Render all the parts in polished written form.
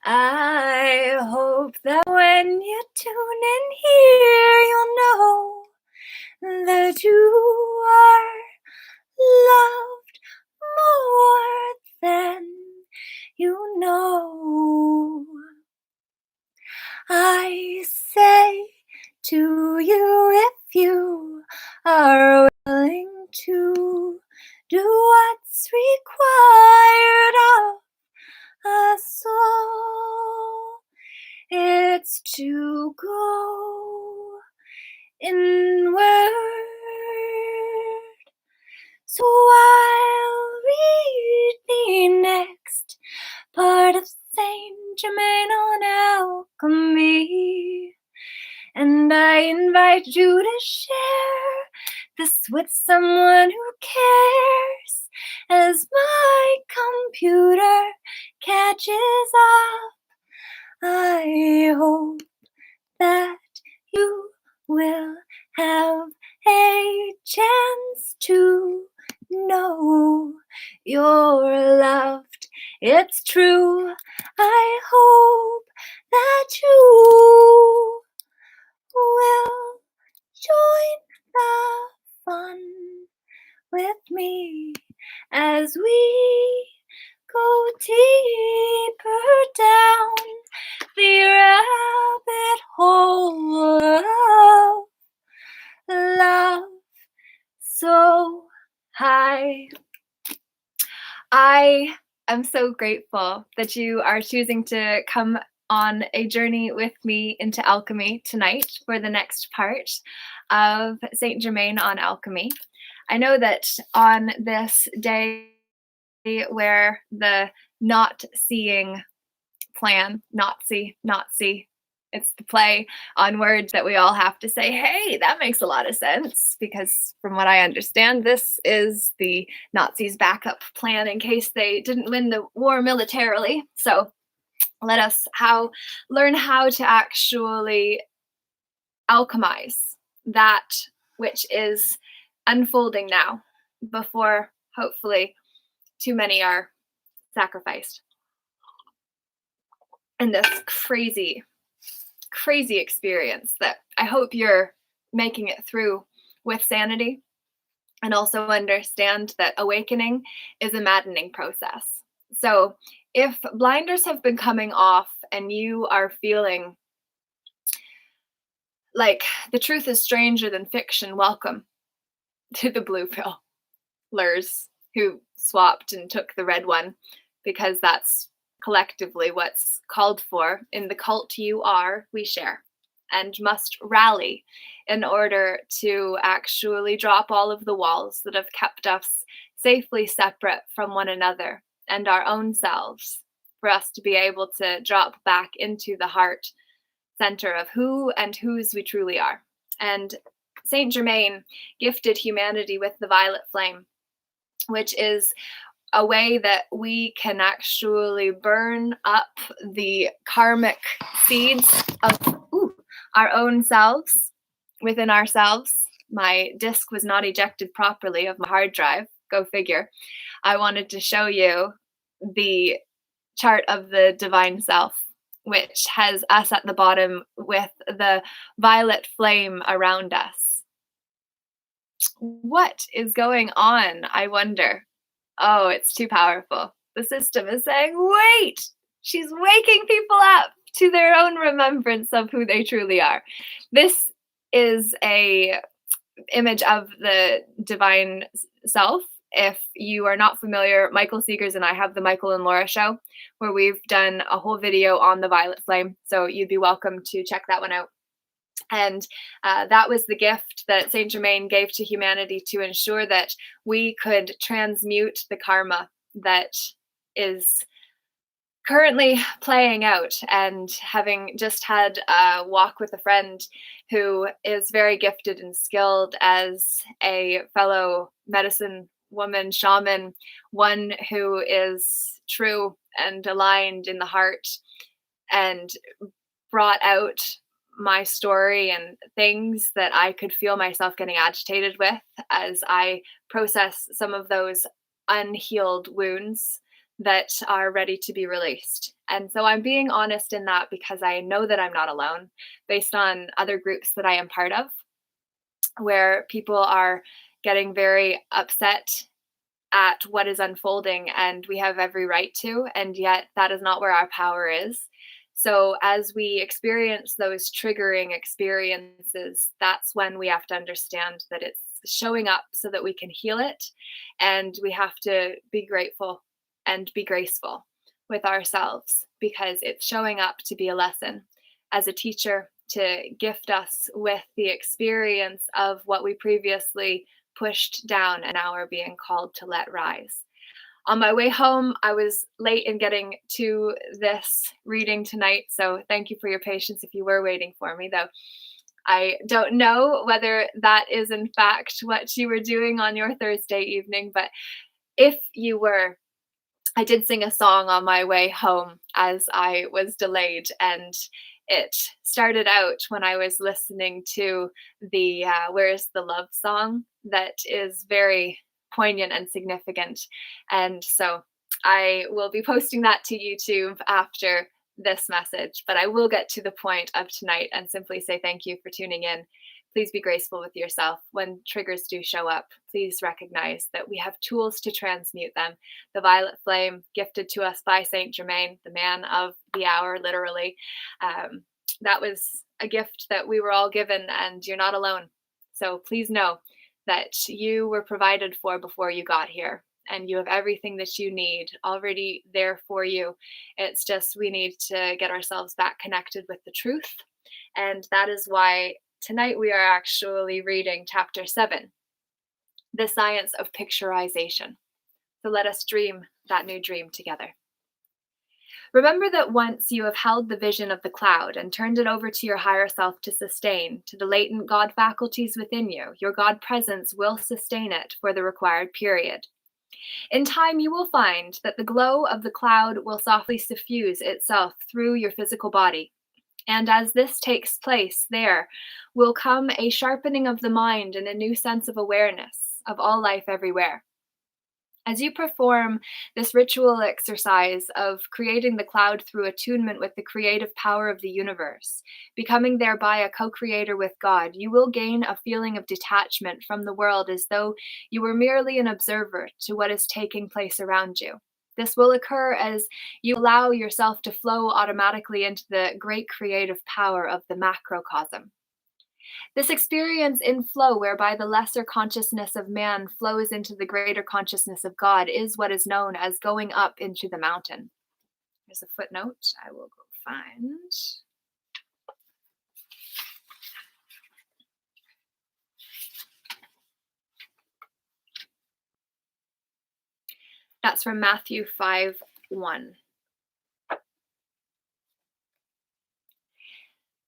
I hope that when you tune in here, you'll know that you are loved more than you know. I say to you, if you are willing to do what's required of a soul, it's to go inward. So I'll read the next part of Saint Germain on alchemy, and I invite you to share this with someone who cares as my computer catches up. I hope that you will have a chance to know you're loved. It's true. I hope that you will join the fun with me as we go deeper down the rabbit hole of love so high. I am so grateful that you are choosing to come on a journey with me into alchemy tonight for the next part of Saint Germain on alchemy. I know that on this day where the not seeing plan, not see, it's the play on words that we all have to say, hey, that makes a lot of sense, because from what I understand, this is the Nazis' backup plan in case they didn't win the war militarily. So let us learn how to actually alchemize that which is unfolding now before hopefully too many are sacrificed in this crazy experience that I hope you're making it through with sanity, and also understand that awakening is a maddening process. So if blinders have been coming off and you are feeling like the truth is stranger than fiction, welcome to the blue pill lurs who swapped and took the red one, because that's collectively what's called for in the cult you are, we share, and must rally in order to actually drop all of the walls that have kept us safely separate from one another and our own selves, for us to be able to drop back into the heart center of who and whose we truly are. And Saint Germain gifted humanity with the violet flame, which is a way that we can actually burn up the karmic seeds of our own selves within ourselves. My disk was not ejected properly of my hard drive. Go figure. I wanted to show you the chart of the divine self, which has us at the bottom with the violet flame around us. What is going on, I wonder? Oh, it's too powerful. The system is saying, wait, she's waking people up to their own remembrance of who they truly are. This is a image of the divine self. If you are not familiar, Michael Seegers and I have the Michael and Laura show, where we've done a whole video on the violet flame. So you'd be welcome to check that one out. And that was the gift that Saint Germain gave to humanity to ensure that we could transmute the karma that is currently playing out. And having just had a walk with a friend who is very gifted and skilled as a fellow medicine woman, shaman, one who is true and aligned in the heart, and brought out my story and things that I could feel myself getting agitated with as I process some of those unhealed wounds that are ready to be released. And so I'm being honest in that because I know that I'm not alone based on other groups that I am part of, where people are getting very upset at what is unfolding, and we have every right to, and yet that is not where our power is. So as we experience those triggering experiences, that's when we have to understand that it's showing up so that we can heal it, and we have to be grateful and be graceful with ourselves because it's showing up to be a lesson as a teacher, to gift us with the experience of what we previously pushed down and now are being called to let rise. On my way home, I was late in getting to this reading tonight, so thank you for your patience if you were waiting for me, though I don't know whether that is in fact what you were doing on your Thursday evening, but if you were, I did sing a song on my way home as I was delayed, and it started out when I was listening to the Where's the Love song that is very poignant and significant. And so I will be posting that to YouTube after this message, but I will get to the point of tonight and simply say thank you for tuning in. Please be graceful with yourself. When triggers do show up, please recognize that we have tools to transmute them. The violet flame gifted to us by Saint Germain, the man of the hour, literally. That was a gift that we were all given, and you're not alone. So please know that you were provided for before you got here, and you have everything that you need already there for you. It's just we need to get ourselves back connected with the truth. And that is why tonight we are actually reading chapter 7, The Science of Picturization. So let us dream that new dream together. Remember that once you have held the vision of the cloud and turned it over to your higher self to sustain, to the latent God faculties within you, your God presence will sustain it for the required period. In time, you will find that the glow of the cloud will softly suffuse itself through your physical body. And as this takes place, there will come a sharpening of the mind and a new sense of awareness of all life everywhere. As you perform this ritual exercise of creating the cloud through attunement with the creative power of the universe, becoming thereby a co-creator with God, you will gain a feeling of detachment from the world as though you were merely an observer to what is taking place around you. This will occur as you allow yourself to flow automatically into the great creative power of the macrocosm. This experience in flow, whereby the lesser consciousness of man flows into the greater consciousness of God, is what is known as going up into the mountain. There's a footnote I will go find. That's from Matthew 5:1.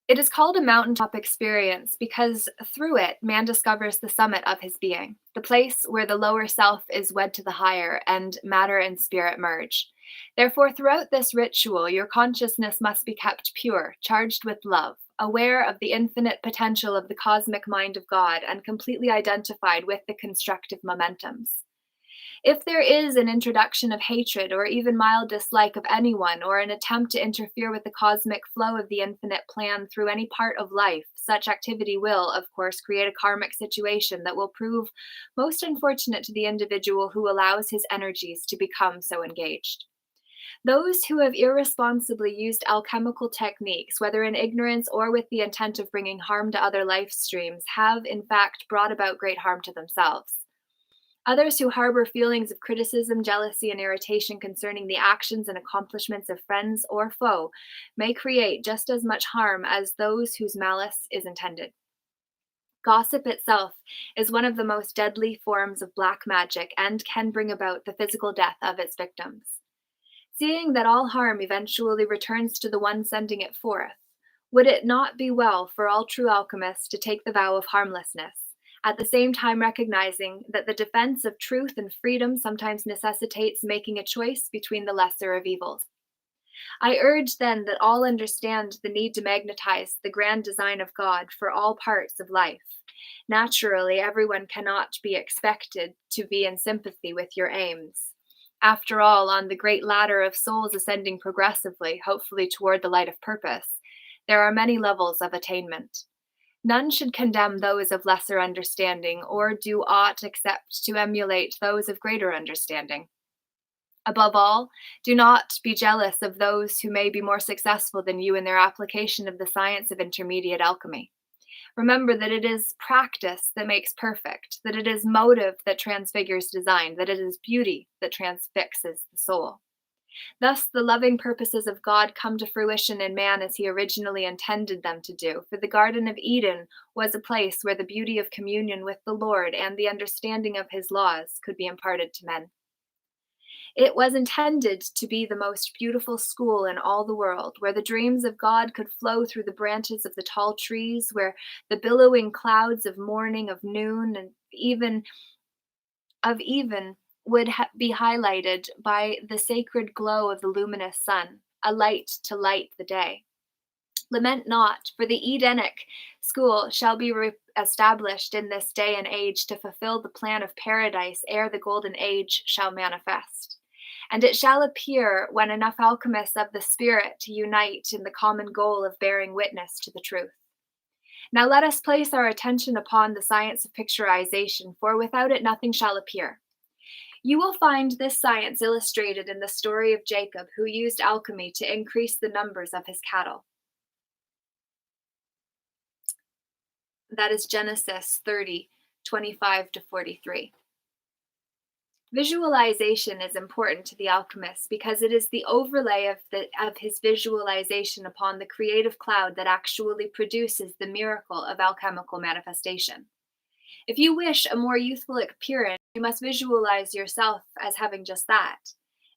It is called a mountaintop experience because through it, man discovers the summit of his being, the place where the lower self is wed to the higher and matter and spirit merge. Therefore, throughout this ritual, your consciousness must be kept pure, charged with love, aware of the infinite potential of the cosmic mind of God, and completely identified with the constructive momentums. If there is an introduction of hatred or even mild dislike of anyone, or an attempt to interfere with the cosmic flow of the infinite plan through any part of life, such activity will, of course, create a karmic situation that will prove most unfortunate to the individual who allows his energies to become so engaged. Those who have irresponsibly used alchemical techniques, whether in ignorance or with the intent of bringing harm to other life streams, have in fact brought about great harm to themselves. Others who harbor feelings of criticism, jealousy, and irritation concerning the actions and accomplishments of friends or foe may create just as much harm as those whose malice is intended. Gossip itself is one of the most deadly forms of black magic and can bring about the physical death of its victims. Seeing that all harm eventually returns to the one sending it forth, would it not be well for all true alchemists to take the vow of harmlessness, at the same time recognizing that the defense of truth and freedom sometimes necessitates making a choice between the lesser of evils? I urge then that all understand the need to magnetize the grand design of God for all parts of life. Naturally, everyone cannot be expected to be in sympathy with your aims. After all, on the great ladder of souls ascending progressively, hopefully toward the light of purpose, there are many levels of attainment. None should condemn those of lesser understanding or do aught except to emulate those of greater understanding. Above all, do not be jealous of those who may be more successful than you in their application of the science of intermediate alchemy. Remember that it is practice that makes perfect, that it is motive that transfigures design, that it is beauty that transfixes the soul. Thus, the loving purposes of God come to fruition in man as he originally intended them to do, for the Garden of Eden was a place where the beauty of communion with the Lord and the understanding of his laws could be imparted to men. It was intended to be the most beautiful school in all the world, where the dreams of God could flow through the branches of the tall trees, where the billowing clouds of morning, of noon, and even would be highlighted by the sacred glow of the luminous sun, a light to light the day. Lament not, for the Edenic school shall be established in this day and age to fulfill the plan of paradise ere the golden age shall manifest. And it shall appear when enough alchemists of the spirit to unite in the common goal of bearing witness to the truth. Now let us place our attention upon the science of picturization, for without it nothing shall appear. You will find this science illustrated in the story of Jacob, who used alchemy to increase the numbers of his cattle. That is Genesis 30:25-43. Visualization is important to the alchemist because it is the overlay of his visualization upon the creative cloud that actually produces the miracle of alchemical manifestation. If you wish a more youthful appearance, you must visualize yourself as having just that.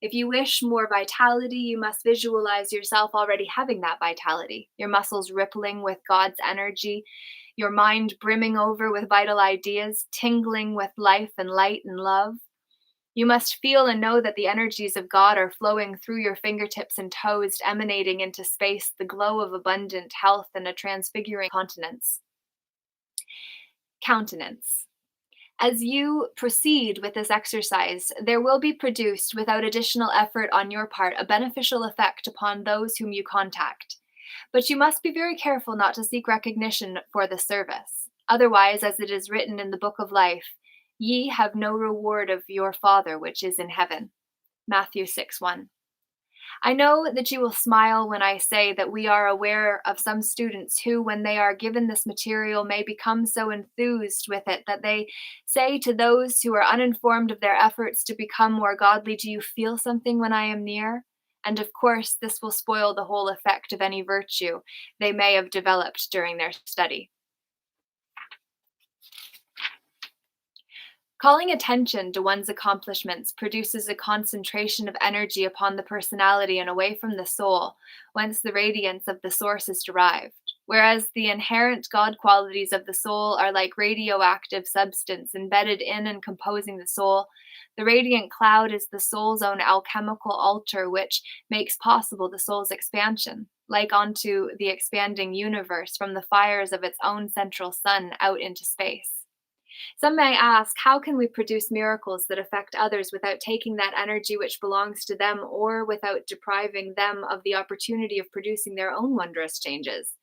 If you wish more vitality, you must visualize yourself already having that vitality, your muscles rippling with God's energy, your mind brimming over with vital ideas, tingling with life and light and love. You must feel and know that the energies of God are flowing through your fingertips and toes, emanating into space the glow of abundant health and a transfiguring countenance. As you proceed with this exercise, there will be produced, without additional effort on your part, a beneficial effect upon those whom you contact. But you must be very careful not to seek recognition for the service. Otherwise, as it is written in the book of life, ye have no reward of your Father which is in heaven. Matthew 6:1. I know that you will smile when I say that we are aware of some students who, when they are given this material, may become so enthused with it that they say to those who are uninformed of their efforts to become more godly, do you feel something when I am near? And of course, this will spoil the whole effect of any virtue they may have developed during their study. Calling attention to one's accomplishments produces a concentration of energy upon the personality and away from the soul, whence the radiance of the source is derived. Whereas the inherent God qualities of the soul are like radioactive substance embedded in and composing the soul, the radiant cloud is the soul's own alchemical altar, which makes possible the soul's expansion, like onto the expanding universe from the fires of its own central sun out into space. Some may ask, how can we produce miracles that affect others without taking that energy which belongs to them or without depriving them of the opportunity of producing their own wondrous changes?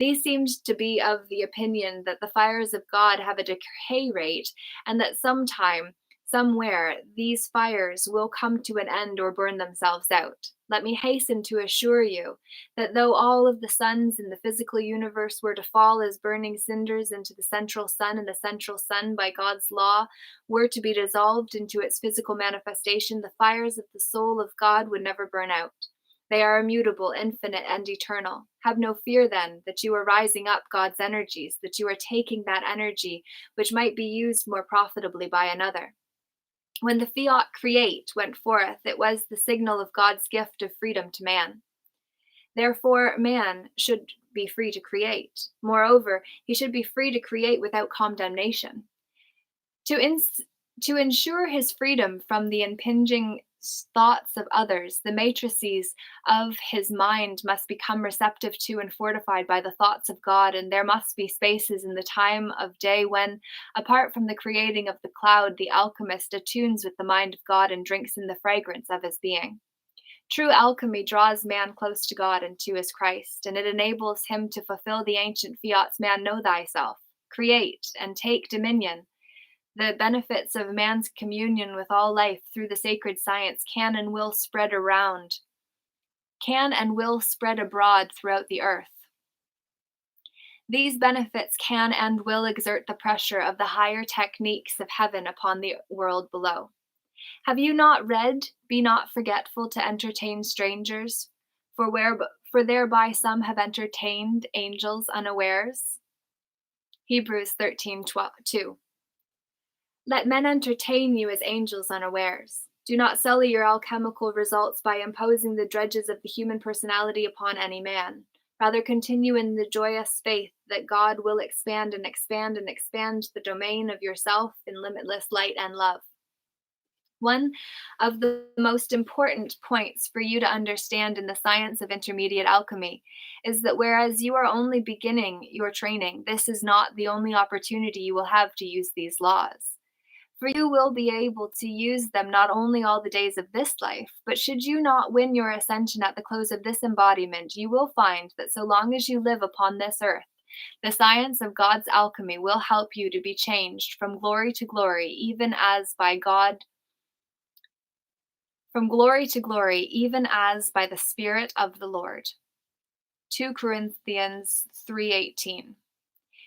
These seemed to be of the opinion that the fires of God have a decay rate and that sometime, somewhere, these fires will come to an end or burn themselves out. Let me hasten to assure you that though all of the suns in the physical universe were to fall as burning cinders into the central sun, and the central sun, by God's law, were to be dissolved into its physical manifestation, the fires of the soul of God would never burn out. They are immutable, infinite, and eternal. Have no fear, then, that you are rising up God's energies, that you are taking that energy which might be used more profitably by another. When the fiat create went forth, it was the signal of God's gift of freedom to man. Therefore, man should be free to create. Moreover, he should be free to create without condemnation. To ensure his freedom from the impinging thoughts of others. The matrices of his mind must become receptive to and fortified by the thoughts of God, and there must be spaces in the time of day when, apart from the creating of the cloud, the alchemist attunes with the mind of God and drinks in the fragrance of his being. True alchemy draws man close to God and to his Christ, and it enables him to fulfill the ancient fiats, man, know thyself, create, and take dominion. The benefits of man's communion with all life through the sacred science can and will spread abroad throughout the earth. These benefits can and will exert the pressure of the higher techniques of heaven upon the world below. Have you not read, "Be not forgetful to entertain strangers, for thereby some have entertained angels unawares"? Hebrews 13:2. Let men entertain you as angels unawares. Do not sully your alchemical results by imposing the dredges of the human personality upon any man. Rather, continue in the joyous faith that God will expand and expand and expand the domain of yourself in limitless light and love. One of the most important points for you to understand in the science of intermediate alchemy is that whereas you are only beginning your training, this is not the only opportunity you will have to use these laws. For you will be able to use them not only all the days of this life, but should you not win your ascension at the close of this embodiment, you will find that so long as you live upon this earth, the science of God's alchemy will help you to be changed from glory to glory, even as by the Spirit of the Lord. 2 Corinthians 3:18.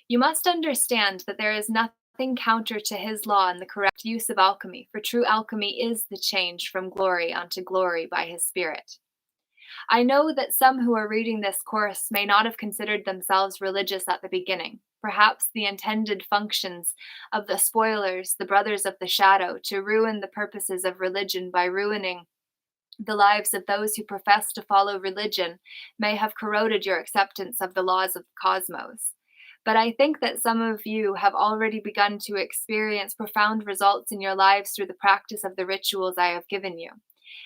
You must understand that there is nothing counter to his law in the correct use of alchemy, for true alchemy is the change from glory unto glory by his Spirit. I know that some who are reading this course may not have considered themselves religious at the beginning. Perhaps the intended functions of the spoilers, the brothers of the shadow, to ruin the purposes of religion by ruining the lives of those who profess to follow religion, may have corroded your acceptance of the laws of the cosmos. But I think that some of you have already begun to experience profound results in your lives through the practice of the rituals I have given you.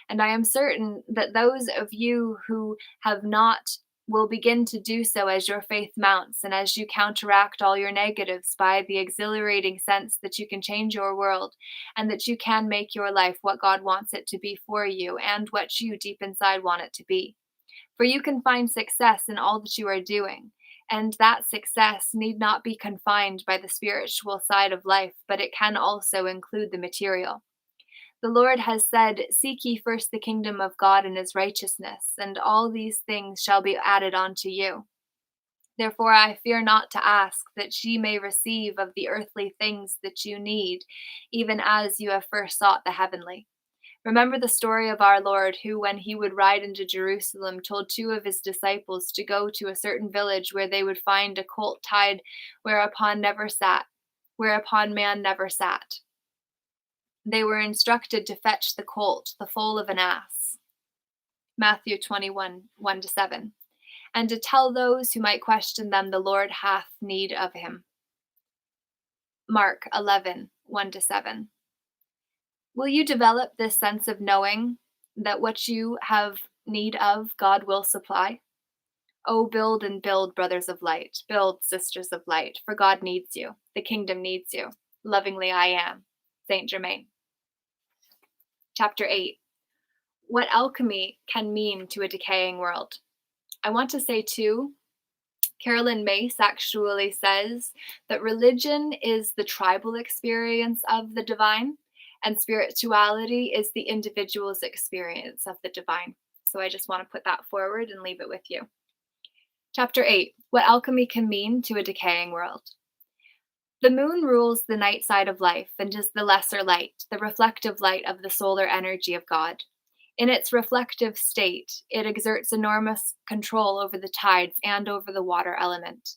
And I am certain that those of you who have not will begin to do so as your faith mounts and as you counteract all your negatives by the exhilarating sense that you can change your world and that you can make your life what God wants it to be for you and what you deep inside want it to be. For you can find success in all that you are doing. And that success need not be confined by the spiritual side of life, but it can also include the material. The Lord has said, "Seek ye first the kingdom of God and his righteousness, and all these things shall be added unto you." Therefore I fear not to ask that ye may receive of the earthly things that you need, even as you have first sought the heavenly. Remember the story of our Lord, who, when he would ride into Jerusalem, told 2 of his disciples to go to a certain village where they would find a colt tied whereupon man never sat. They were instructed to fetch the colt, the foal of an ass. Matthew 21, 1-7. And to tell those who might question them, the Lord hath need of him. Mark 11, 1-7. Will you develop this sense of knowing that what you have need of, God will supply? Oh, build and build, brothers of light. Build, sisters of light, for God needs you. The kingdom needs you. Lovingly I am. Saint Germain. Chapter 8. What alchemy can mean to a decaying world. I want to say, too, Carolyn Mace actually says that religion is the tribal experience of the divine, and spirituality is the individual's experience of the divine. So I just want to put that forward and leave it with you. Chapter 8. What alchemy can mean to a decaying world. The moon rules the night side of life and is the lesser light, the reflective light of the solar energy of God. In its reflective state, it exerts enormous control over the tides and over the water element.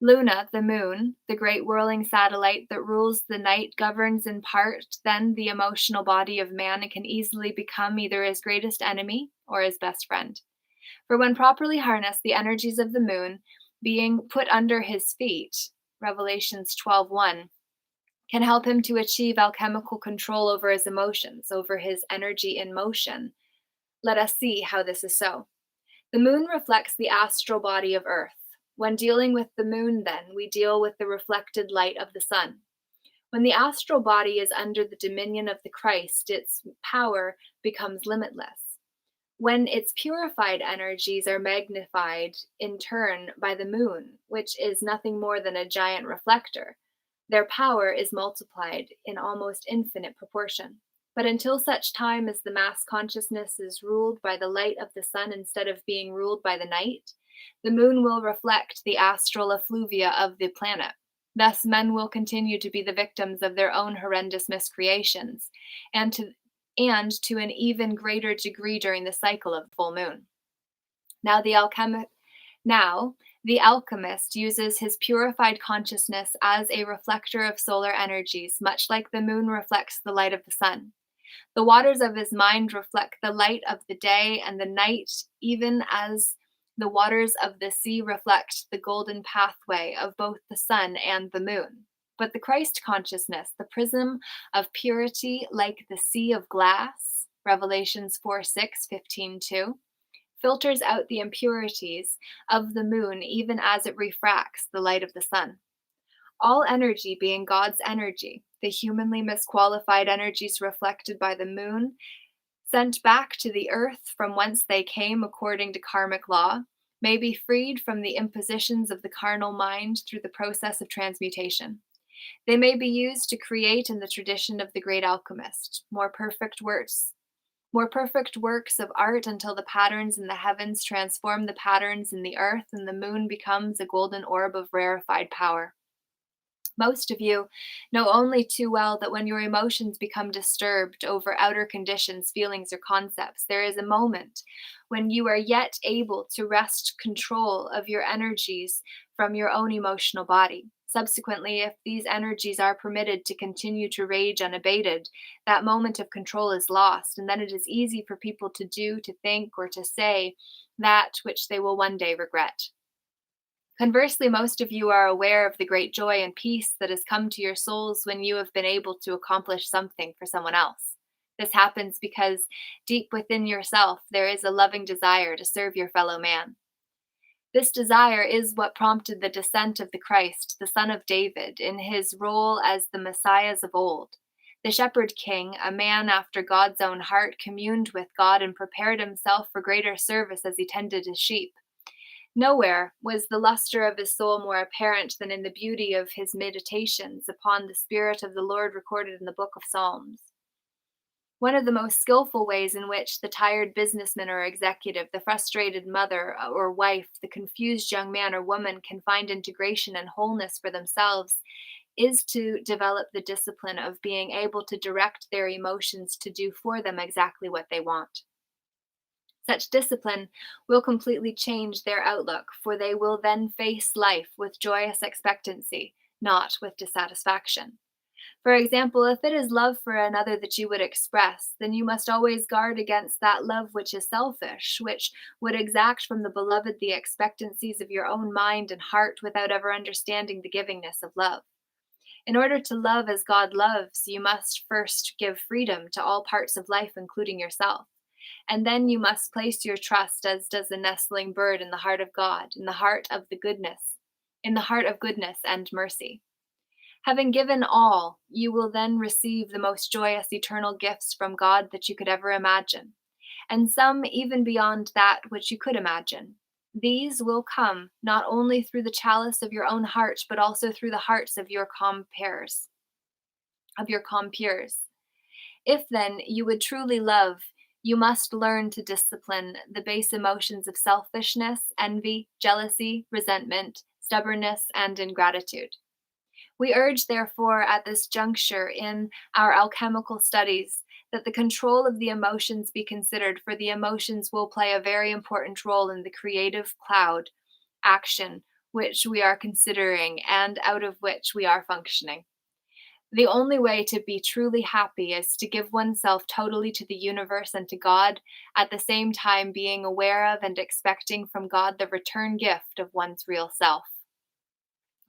Luna, the moon, the great whirling satellite that rules the night, governs in part then the emotional body of man and can easily become either his greatest enemy or his best friend. For when properly harnessed, the energies of the moon, being put under his feet, Revelations 12:1, can help him to achieve alchemical control over his emotions, over his energy in motion. Let us see how this is so. The moon reflects the astral body of Earth. When dealing with the moon, then, we deal with the reflected light of the sun. When the astral body is under the dominion of the Christ, its power becomes limitless. When its purified energies are magnified in turn by the moon, which is nothing more than a giant reflector, their power is multiplied in almost infinite proportion. But until such time as the mass consciousness is ruled by the light of the sun instead of being ruled by the night, the moon will reflect the astral effluvia of the planet. Thus, men will continue to be the victims of their own horrendous miscreations, and to an even greater degree during the cycle of the full moon. Now, the alchemist uses his purified consciousness as a reflector of solar energies, much like the moon reflects the light of the sun. The waters of his mind reflect the light of the day and the night, even as the waters of the sea reflect the golden pathway of both the sun and the moon. But the Christ consciousness, the prism of purity like the sea of glass, Revelations 4:6, 15:2, filters out the impurities of the moon even as it refracts the light of the sun. All energy being God's energy, the humanly misqualified energies reflected by the moon, sent back to the earth from whence they came according to karmic law, may be freed from the impositions of the carnal mind through the process of transmutation. They may be used to create in the tradition of the great alchemist more perfect works of art until the patterns in the heavens transform the patterns in the earth and the moon becomes a golden orb of rarefied power. Most of you know only too well that when your emotions become disturbed over outer conditions, feelings, or concepts, there is a moment when you are yet able to wrest control of your energies from your own emotional body. Subsequently, if these energies are permitted to continue to rage unabated, that moment of control is lost, and then it is easy for people to do, to think, or to say that which they will one day regret. Conversely, most of you are aware of the great joy and peace that has come to your souls when you have been able to accomplish something for someone else. This happens because deep within yourself there is a loving desire to serve your fellow man. This desire is what prompted the descent of the Christ, the Son of David, in his role as the Messiahs of old. The shepherd king, a man after God's own heart, communed with God and prepared himself for greater service as he tended his sheep. Nowhere was the luster of his soul more apparent than in the beauty of his meditations upon the Spirit of the Lord recorded in the book of Psalms. One of the most skillful ways in which the tired businessman or executive, the frustrated mother or wife, the confused young man or woman can find integration and wholeness for themselves is to develop the discipline of being able to direct their emotions to do for them exactly what they want. Such discipline will completely change their outlook, for they will then face life with joyous expectancy, not with dissatisfaction. For example, if it is love for another that you would express, then you must always guard against that love which is selfish, which would exact from the beloved the expectancies of your own mind and heart without ever understanding the givingness of love. In order to love as God loves, you must first give freedom to all parts of life, including yourself. And then you must place your trust, as does the nestling bird, in the heart of God, in the heart of goodness and mercy. Having given all, you will then receive the most joyous eternal gifts from God that you could ever imagine, and some even beyond that which you could imagine. These will come not only through the chalice of your own heart, but also through the hearts of your compeers. If then you would truly love, you must learn to discipline the base emotions of selfishness, envy, jealousy, resentment, stubbornness, and ingratitude. We urge, therefore, at this juncture in our alchemical studies, that the control of the emotions be considered, for the emotions will play a very important role in the creative cloud action which we are considering and out of which we are functioning. The only way to be truly happy is to give oneself totally to the universe and to God, at the same time being aware of and expecting from God the return gift of one's real self.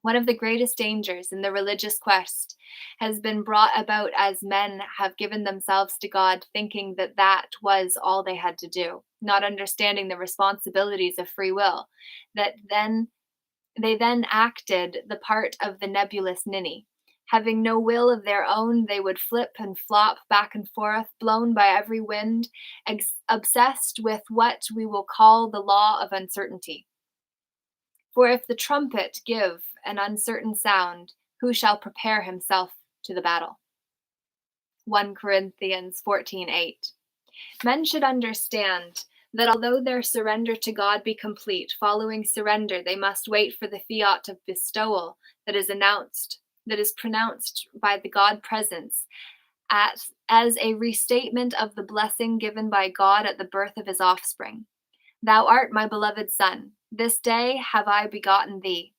One of the greatest dangers in the religious quest has been brought about as men have given themselves to God, thinking that that was all they had to do, not understanding the responsibilities of free will, that they then acted the part of the nebulous ninny. Having no will of their own, they would flip and flop back and forth, blown by every wind, obsessed with what we will call the law of uncertainty. For if the trumpet give an uncertain sound, who shall prepare himself to the battle? 1 Corinthians 14:8. Men should understand that although their surrender to God be complete, following surrender they must wait for the fiat of bestowal that is pronounced by the God presence as a restatement of the blessing given by God at the birth of his offspring. Thou art my beloved Son. This day have I begotten thee.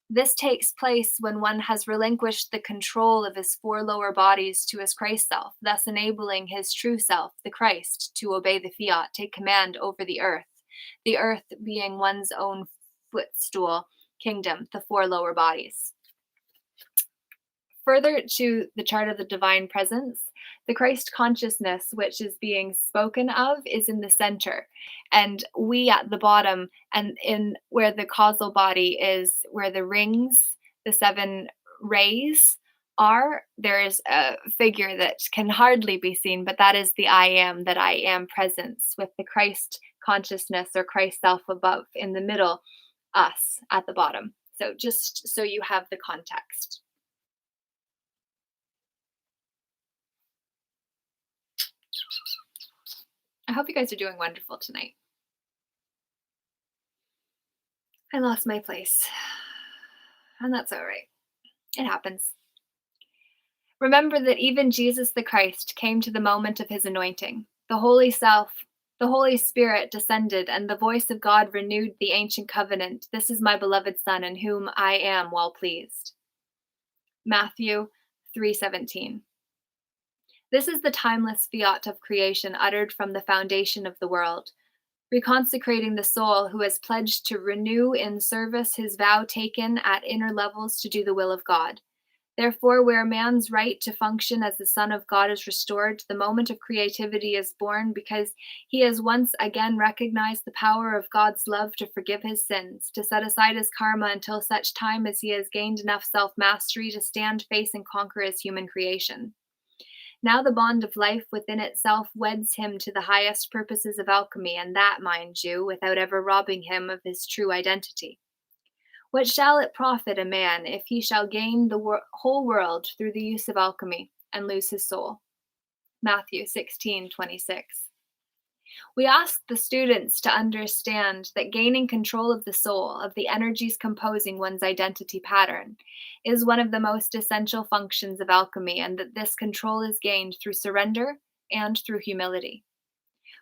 This takes place when one has relinquished the control of his four lower bodies to his Christ self, thus enabling his true self, the Christ, to obey the fiat, take command over the earth being one's own footstool kingdom, the four lower bodies. Further to the chart of the divine presence, the Christ consciousness, which is being spoken of, is in the center, and we at the bottom, and in where the causal body is, where the rings, the seven rays are, there is a figure that can hardly be seen, but that is the I am presence, with the Christ consciousness or Christ self above, in the middle, us at the bottom. So just so you have the context. I hope you guys are doing wonderful tonight. I lost my place, and that's all right. It happens. Remember that even Jesus the Christ came to the moment of his anointing. The Holy Spirit descended, and the voice of God renewed the ancient covenant. This is my beloved Son, in whom I am well pleased. Matthew 3:17. This is the timeless fiat of creation uttered from the foundation of the world, reconsecrating the soul who has pledged to renew in service his vow taken at inner levels to do the will of God. Therefore, where man's right to function as the Son of God is restored, the moment of creativity is born because he has once again recognized the power of God's love to forgive his sins, to set aside his karma until such time as he has gained enough self-mastery to stand, face, and conquer his human creation. Now the bond of life within itself weds him to the highest purposes of alchemy, and that, mind you, without ever robbing him of his true identity. What shall it profit a man if he shall gain the whole world through the use of alchemy and lose his soul? Matthew 16:26. We ask the students to understand that gaining control of the soul, of the energies composing one's identity pattern, is one of the most essential functions of alchemy, and that this control is gained through surrender and through humility.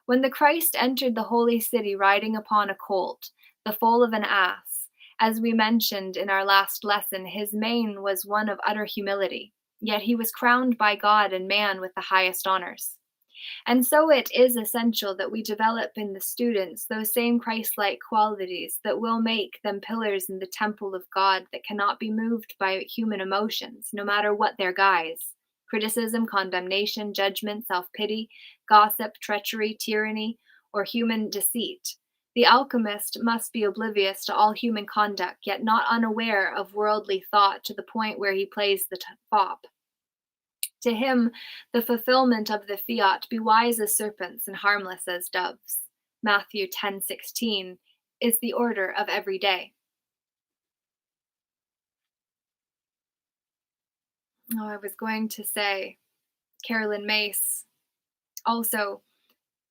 When the Christ entered the holy city riding upon a colt, the foal of an ass, as we mentioned in our last lesson, his mien was one of utter humility, yet he was crowned by God and man with the highest honors. And so it is essential that we develop in the students those same Christ-like qualities that will make them pillars in the temple of God that cannot be moved by human emotions, no matter what their guise: criticism, condemnation, judgment, self-pity, gossip, treachery, tyranny, or human deceit. The alchemist must be oblivious to all human conduct, yet not unaware of worldly thought to the point where he plays the fop. To him, the fulfillment of the fiat, be wise as serpents and harmless as doves, Matthew 10:16, is the order of every day. Oh, I was going to say, Carolyn Mace also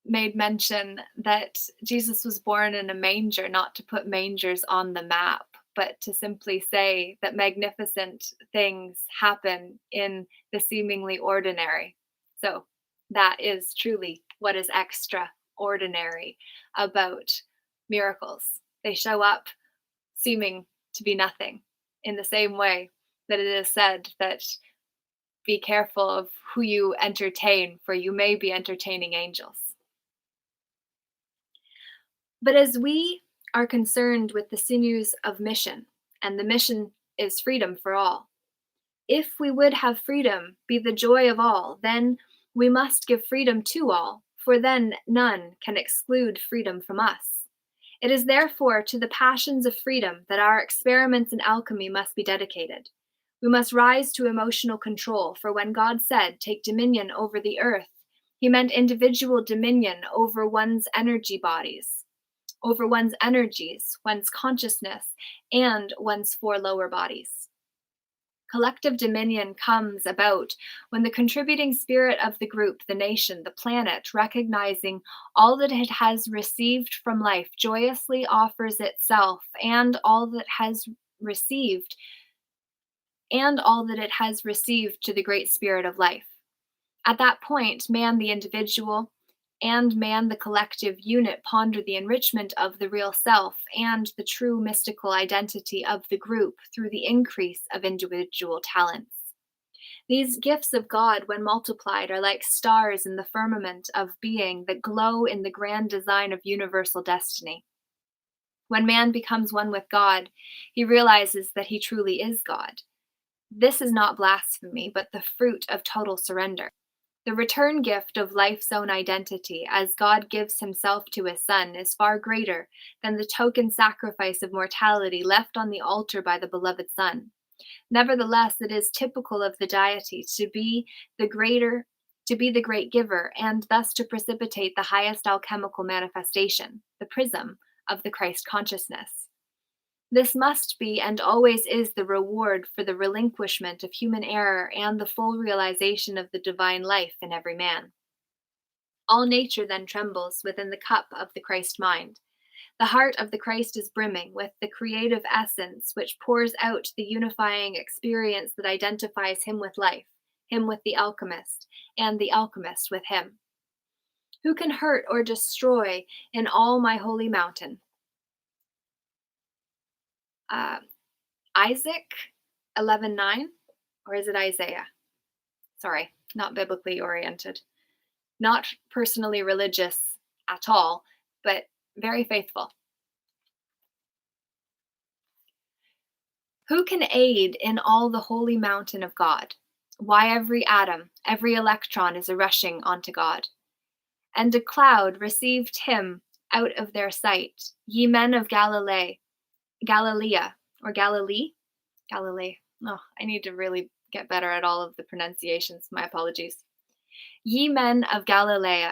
made mention that Jesus was born in a manger, not to put mangers on the map, but to simply say that magnificent things happen in the seemingly ordinary. So that is truly what is extraordinary about miracles. They show up seeming to be nothing, in the same way that it is said that be careful of who you entertain, for you may be entertaining angels. But as we are concerned with the sinews of mission and the mission is freedom for all. If we would have freedom be the joy of all, then we must give freedom to all, for then none can exclude freedom from us. It is therefore to the passions of freedom that our experiments in alchemy must be dedicated. We must rise to emotional control, for when God said, "Take dominion over the earth," he meant individual dominion over one's energy bodies, over one's energies, one's consciousness, and one's four lower bodies. Collective dominion comes about when the contributing spirit of the group, the nation, the planet, recognizing all that it has received from life, joyously offers itself and all that it has received to the great spirit of life. At that point, man, the individual, and man, the collective unit, ponder the enrichment of the real self and the true mystical identity of the group through the increase of individual talents. These gifts of God, when multiplied, are like stars in the firmament of being that glow in the grand design of universal destiny. When man becomes one with God, he realizes that he truly is God. This is not blasphemy, but the fruit of total surrender. The return gift of life's own identity, as God gives himself to his Son, is far greater than the token sacrifice of mortality left on the altar by the beloved Son. Nevertheless, it is typical of the deity to be the great giver, and thus to precipitate the highest alchemical manifestation, the prism of the Christ consciousness. This must be and always is the reward for the relinquishment of human error and the full realization of the divine life in every man. All nature then trembles within the cup of the Christ mind. The heart of the Christ is brimming with the creative essence which pours out the unifying experience that identifies him with life, him with the alchemist, and the alchemist with him. Who can hurt or destroy in all my holy mountain? Isaac 11:9, or is it Isaiah? Sorry, not biblically oriented. Not personally religious at all, but very faithful. Who can aid in all the holy mountain of God? Why, every atom, every electron is a rushing onto God. And a cloud received him out of their sight, ye men of Galilee. Oh, I need to really get better at all of the pronunciations. My apologies. Ye men of Galilee,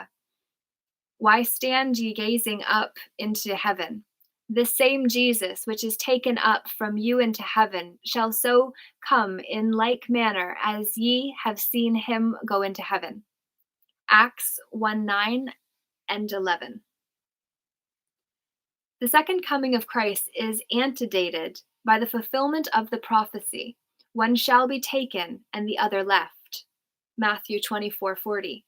why stand ye gazing up into heaven? This same Jesus, which is taken up from you into heaven, shall so come in like manner as ye have seen him go into heaven. Acts 1:9 and 11. The second coming of Christ is antedated by the fulfillment of the prophecy, one shall be taken and the other left. Matthew 24:40.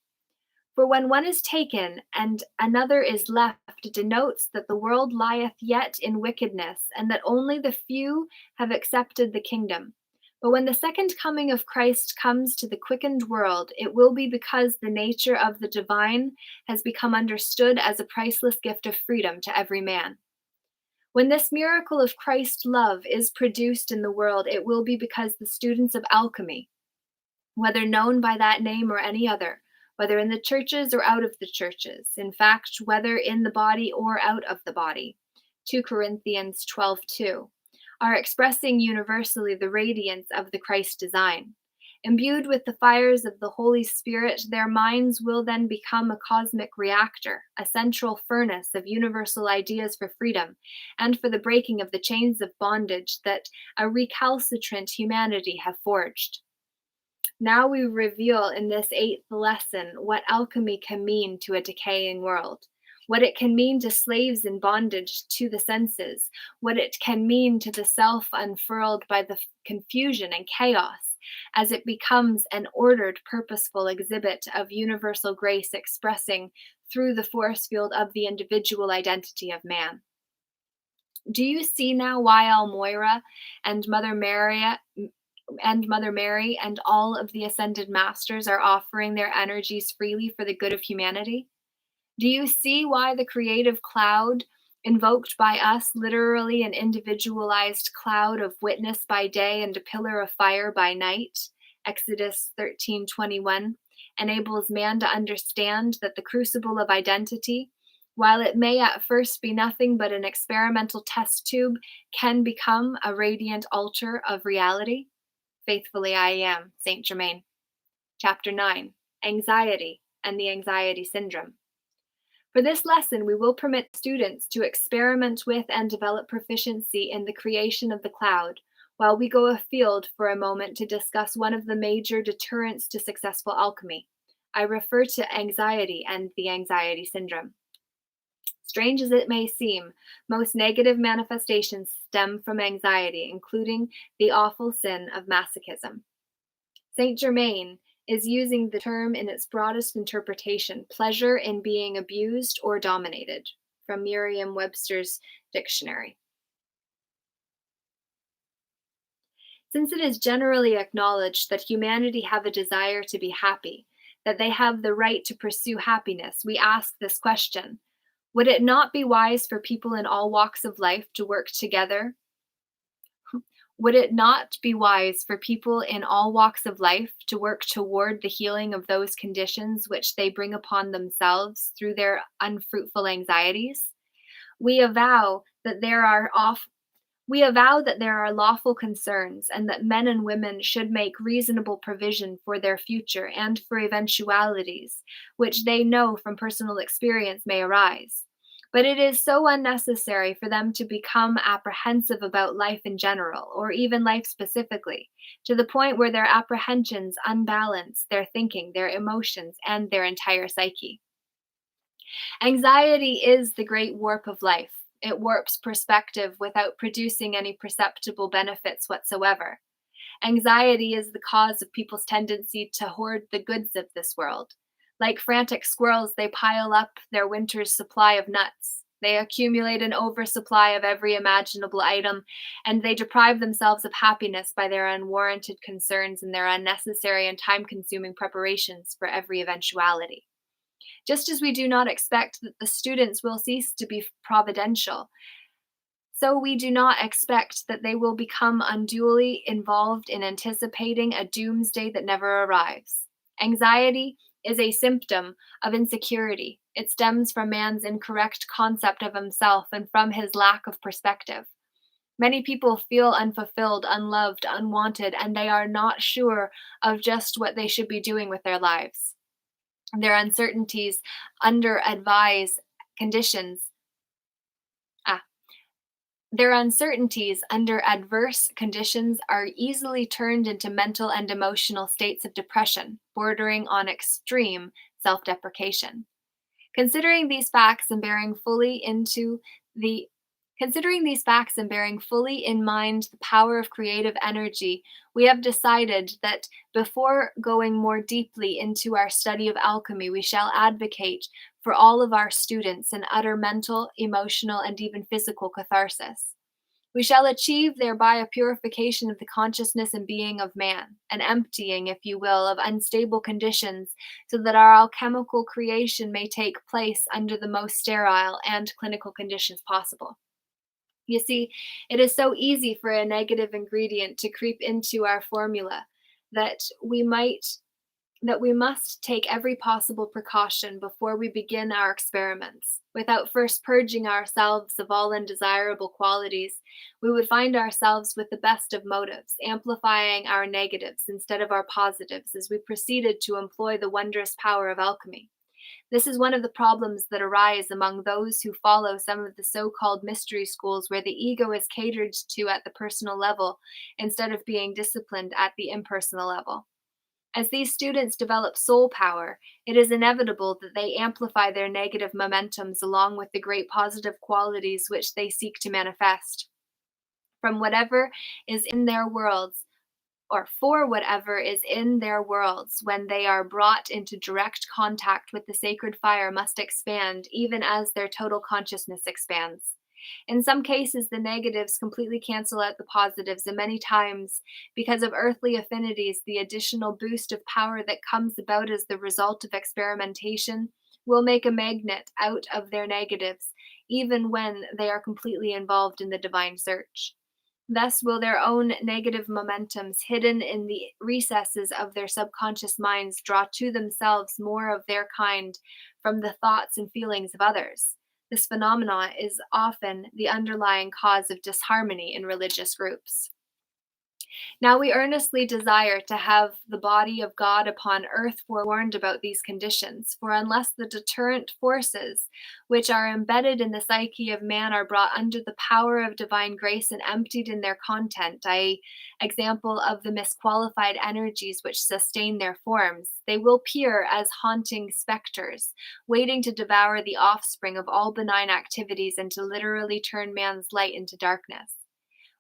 For when one is taken and another is left, it denotes that the world lieth yet in wickedness, and that only the few have accepted the kingdom. But when the second coming of Christ comes to the quickened world, it will be because the nature of the divine has become understood as a priceless gift of freedom to every man. When this miracle of Christ's love is produced in the world, it will be because the students of alchemy, whether known by that name or any other, whether in the churches or out of the churches, in fact, whether in the body or out of the body, 2 Corinthians 12:2, are expressing universally the radiance of the Christ design. Imbued with the fires of the Holy Spirit, their minds will then become a cosmic reactor, a central furnace of universal ideas for freedom and for the breaking of the chains of bondage that a recalcitrant humanity have forged. Now we reveal in this 8th lesson what alchemy can mean to a decaying world, what it can mean to slaves in bondage to the senses, what it can mean to the self unfurled by the confusion and chaos as it becomes an ordered, purposeful exhibit of universal grace expressing through the force field of the individual identity of man. Do you see now why Almoira and Mother Mary and all of the ascended masters are offering their energies freely for the good of humanity? Do you see why the creative cloud invoked by us literally an individualized cloud of witness by day and a pillar of fire by night, Exodus 13:21, enables man to understand that the crucible of identity, while it may at first be nothing but an experimental test tube, can become a radiant altar of reality. Faithfully I am, Saint Germain. Chapter 9, Anxiety and the Anxiety Syndrome. For this lesson, we will permit students to experiment with and develop proficiency in the creation of the cloud, while we go afield for a moment to discuss one of the major deterrents to successful alchemy. I refer to anxiety and the anxiety syndrome. Strange as it may seem, most negative manifestations stem from anxiety, including the awful sin of masochism. Saint Germain is using the term in its broadest interpretation, pleasure in being abused or dominated, from Merriam-Webster's dictionary. Since it is generally acknowledged that humanity have a desire to be happy, that they have the right to pursue happiness, we ask this question: would it not be wise for people in all walks of life to work together? Would it not be wise for people in all walks of life to work toward the healing of those conditions which they bring upon themselves through their unfruitful anxieties? We avow that there are lawful concerns, and that men and women should make reasonable provision for their future and for eventualities which they know from personal experience may arise. But it is so unnecessary for them to become apprehensive about life in general, or even life specifically, to the point where their apprehensions unbalance their thinking, their emotions, and their entire psyche. Anxiety is the great warp of life. It warps perspective without producing any perceptible benefits whatsoever. Anxiety is the cause of people's tendency to hoard the goods of this world. Like frantic squirrels, they pile up their winter's supply of nuts. They accumulate an oversupply of every imaginable item, and they deprive themselves of happiness by their unwarranted concerns and their unnecessary and time-consuming preparations for every eventuality. Just as we do not expect that the students will cease to be providential, so we do not expect that they will become unduly involved in anticipating a doomsday that never arrives. Anxiety is a symptom of insecurity. It stems from man's incorrect concept of himself and from his lack of perspective. Many people feel unfulfilled, unloved, unwanted, and they are not sure of just what they should be doing with their lives. Their uncertainties under adverse conditions are easily turned into mental and emotional states of depression, bordering on extreme self-deprecation. Considering these facts and bearing fully in mind the power of creative energy, we have decided that before going more deeply into our study of alchemy, we shall advocate for all of our students an utter mental, emotional, and even physical catharsis. We shall achieve thereby a purification of the consciousness and being of man, an emptying, if you will, of unstable conditions, so that our alchemical creation may take place under the most sterile and clinical conditions possible. You see, it is so easy for a negative ingredient to creep into our formula that we must take every possible precaution before we begin our experiments. Without first purging ourselves of all undesirable qualities, we would find ourselves with the best of motives, amplifying our negatives instead of our positives as we proceeded to employ the wondrous power of alchemy. This is one of the problems that arise among those who follow some of the so-called mystery schools, where the ego is catered to at the personal level instead of being disciplined at the impersonal level. As these students develop soul power, it is inevitable that they amplify their negative momentums along with the great positive qualities which they seek to manifest. From whatever is in their worlds, or for whatever is in their worlds, when they are brought into direct contact with the sacred fire, must expand, even as their total consciousness expands. In some cases, the negatives completely cancel out the positives, and many times, because of earthly affinities, the additional boost of power that comes about as the result of experimentation will make a magnet out of their negatives, even when they are completely involved in the divine search. Thus will their own negative momentums hidden in the recesses of their subconscious minds draw to themselves more of their kind from the thoughts and feelings of others. This phenomenon is often the underlying cause of disharmony in religious groups. Now we earnestly desire to have the body of God upon earth forewarned about these conditions, for unless the deterrent forces which are embedded in the psyche of man are brought under the power of divine grace and emptied in their content, i.e., example of the misqualified energies which sustain their forms, they will appear as haunting specters, waiting to devour the offspring of all benign activities and to literally turn man's light into darkness.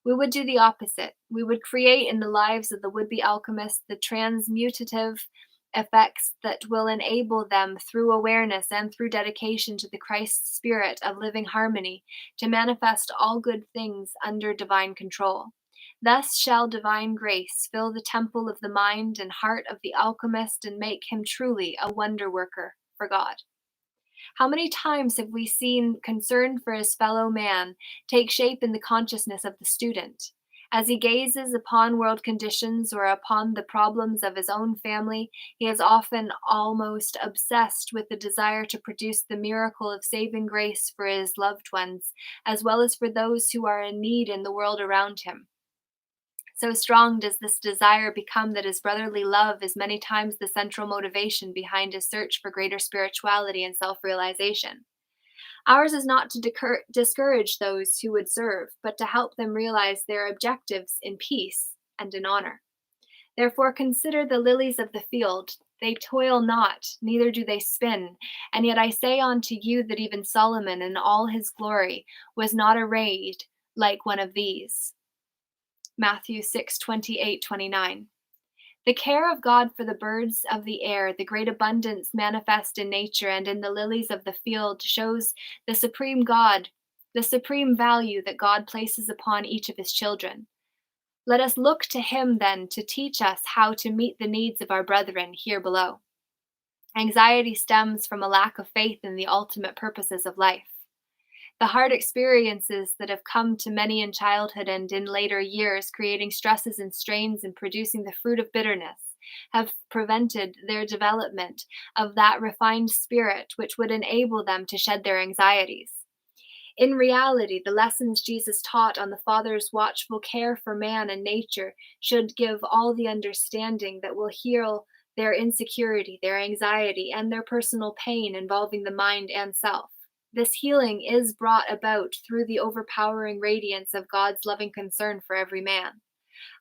We would do the opposite. We would create in the lives of the would be alchemists the transmutative effects that will enable them, through awareness and through dedication to the Christ spirit of living harmony, to manifest all good things under divine control. Thus shall divine grace fill the temple of the mind and heart of the alchemist and make him truly a wonder worker for God. How many times have we seen concern for his fellow man take shape in the consciousness of the student? As he gazes upon world conditions or upon the problems of his own family, he is often almost obsessed with the desire to produce the miracle of saving grace for his loved ones, as well as for those who are in need in the world around him. So strong does this desire become that his brotherly love is many times the central motivation behind his search for greater spirituality and self-realization. Ours is not to discourage those who would serve, but to help them realize their objectives in peace and in honor. Therefore consider the lilies of the field. They toil not, neither do they spin. And yet I say unto you that even Solomon in all his glory was not arrayed like one of these. Matthew 6:28-29. The care of God for the birds of the air, the great abundance manifest in nature and in the lilies of the field, shows the supreme God, the supreme value that God places upon each of his children. Let us look to him then to teach us how to meet the needs of our brethren here below. Anxiety stems from a lack of faith in the ultimate purposes of life. The hard experiences that have come to many in childhood and in later years, creating stresses and strains and producing the fruit of bitterness, have prevented their development of that refined spirit which would enable them to shed their anxieties. In reality, the lessons Jesus taught on the Father's watchful care for man and nature should give all the understanding that will heal their insecurity, their anxiety, and their personal pain involving the mind and self. This healing is brought about through the overpowering radiance of God's loving concern for every man.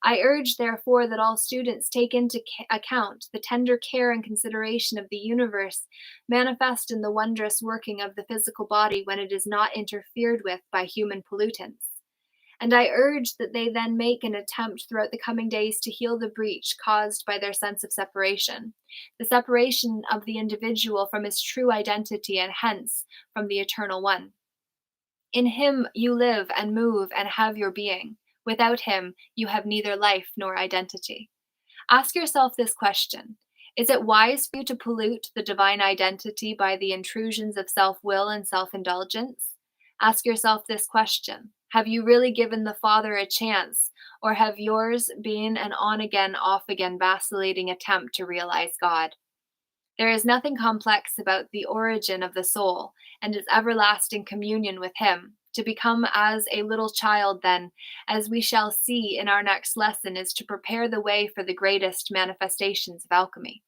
I urge, therefore, that all students take into account the tender care and consideration of the universe manifest in the wondrous working of the physical body when it is not interfered with by human pollutants. And I urge that they then make an attempt throughout the coming days to heal the breach caused by their sense of separation, the separation of the individual from his true identity and hence from the Eternal One. In him you live and move and have your being. Without him, you have neither life nor identity. Ask yourself this question. Is it wise for you to pollute the divine identity by the intrusions of self-will and self-indulgence? Ask yourself this question. Have you really given the Father a chance, or have yours been an on-again, off-again vacillating attempt to realize God? There is nothing complex about the origin of the soul and its everlasting communion with him. To become as a little child, then, as we shall see in our next lesson, is to prepare the way for the greatest manifestations of alchemy.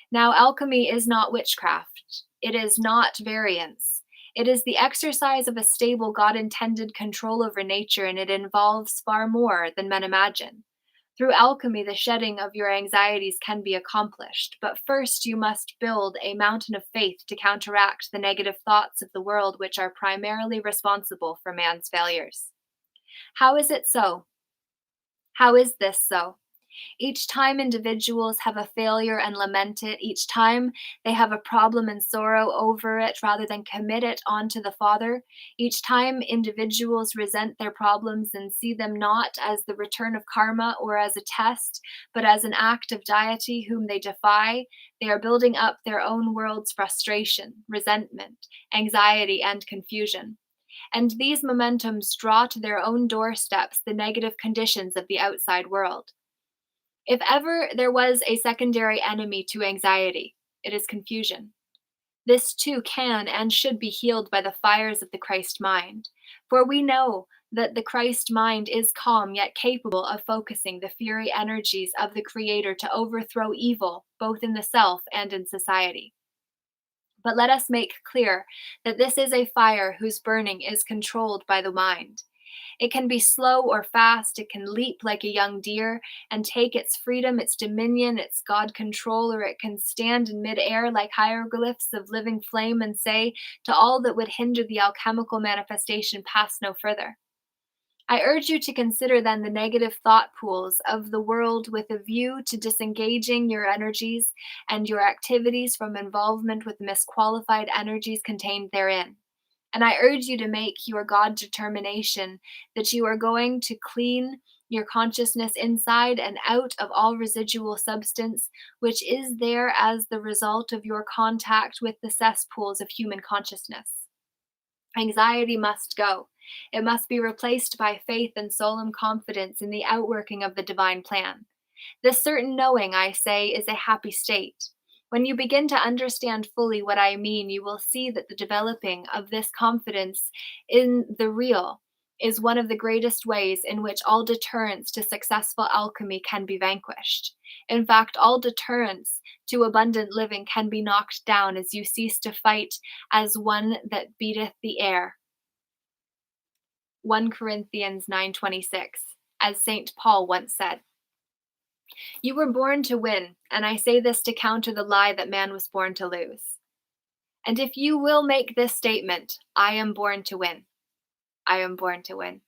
Now, alchemy is not witchcraft. It is not variance. It is the exercise of a stable, God-intended control over nature, and it involves far more than men imagine. Through alchemy, the shedding of your anxieties can be accomplished, but first you must build a mountain of faith to counteract the negative thoughts of the world which are primarily responsible for man's failures. How is it so? How is this so? Each time individuals have a failure and lament it, each time they have a problem and sorrow over it rather than commit it onto the Father, each time individuals resent their problems and see them not as the return of karma or as a test, but as an act of deity whom they defy, they are building up their own world's frustration, resentment, anxiety, and confusion. And these momentums draw to their own doorsteps the negative conditions of the outside world. If ever there was a secondary enemy to anxiety, it is confusion. This too can and should be healed by the fires of the Christ mind, for we know that the Christ mind is calm yet capable of focusing the fiery energies of the Creator to overthrow evil, both in the self and in society. But let us make clear that this is a fire whose burning is controlled by the mind. It can be slow or fast, it can leap like a young deer and take its freedom, its dominion, its God control, or it can stand in midair like hieroglyphs of living flame and say to all that would hinder the alchemical manifestation, pass no further. I urge you to consider then the negative thought pools of the world with a view to disengaging your energies and your activities from involvement with misqualified energies contained therein. And I urge you to make your God determination that you are going to clean your consciousness inside and out of all residual substance, which is there as the result of your contact with the cesspools of human consciousness. Anxiety must go. It must be replaced by faith and solemn confidence in the outworking of the divine plan. This certain knowing, I say, is a happy state. When you begin to understand fully what I mean, you will see that the developing of this confidence in the real is one of the greatest ways in which all deterrence to successful alchemy can be vanquished. In fact, all deterrence to abundant living can be knocked down as you cease to fight as one that beateth the air. 1 Corinthians 9:26, as St. Paul once said. You were born to win, and I say this to counter the lie that man was born to lose. And if you will make this statement, I am born to win. I am born to win.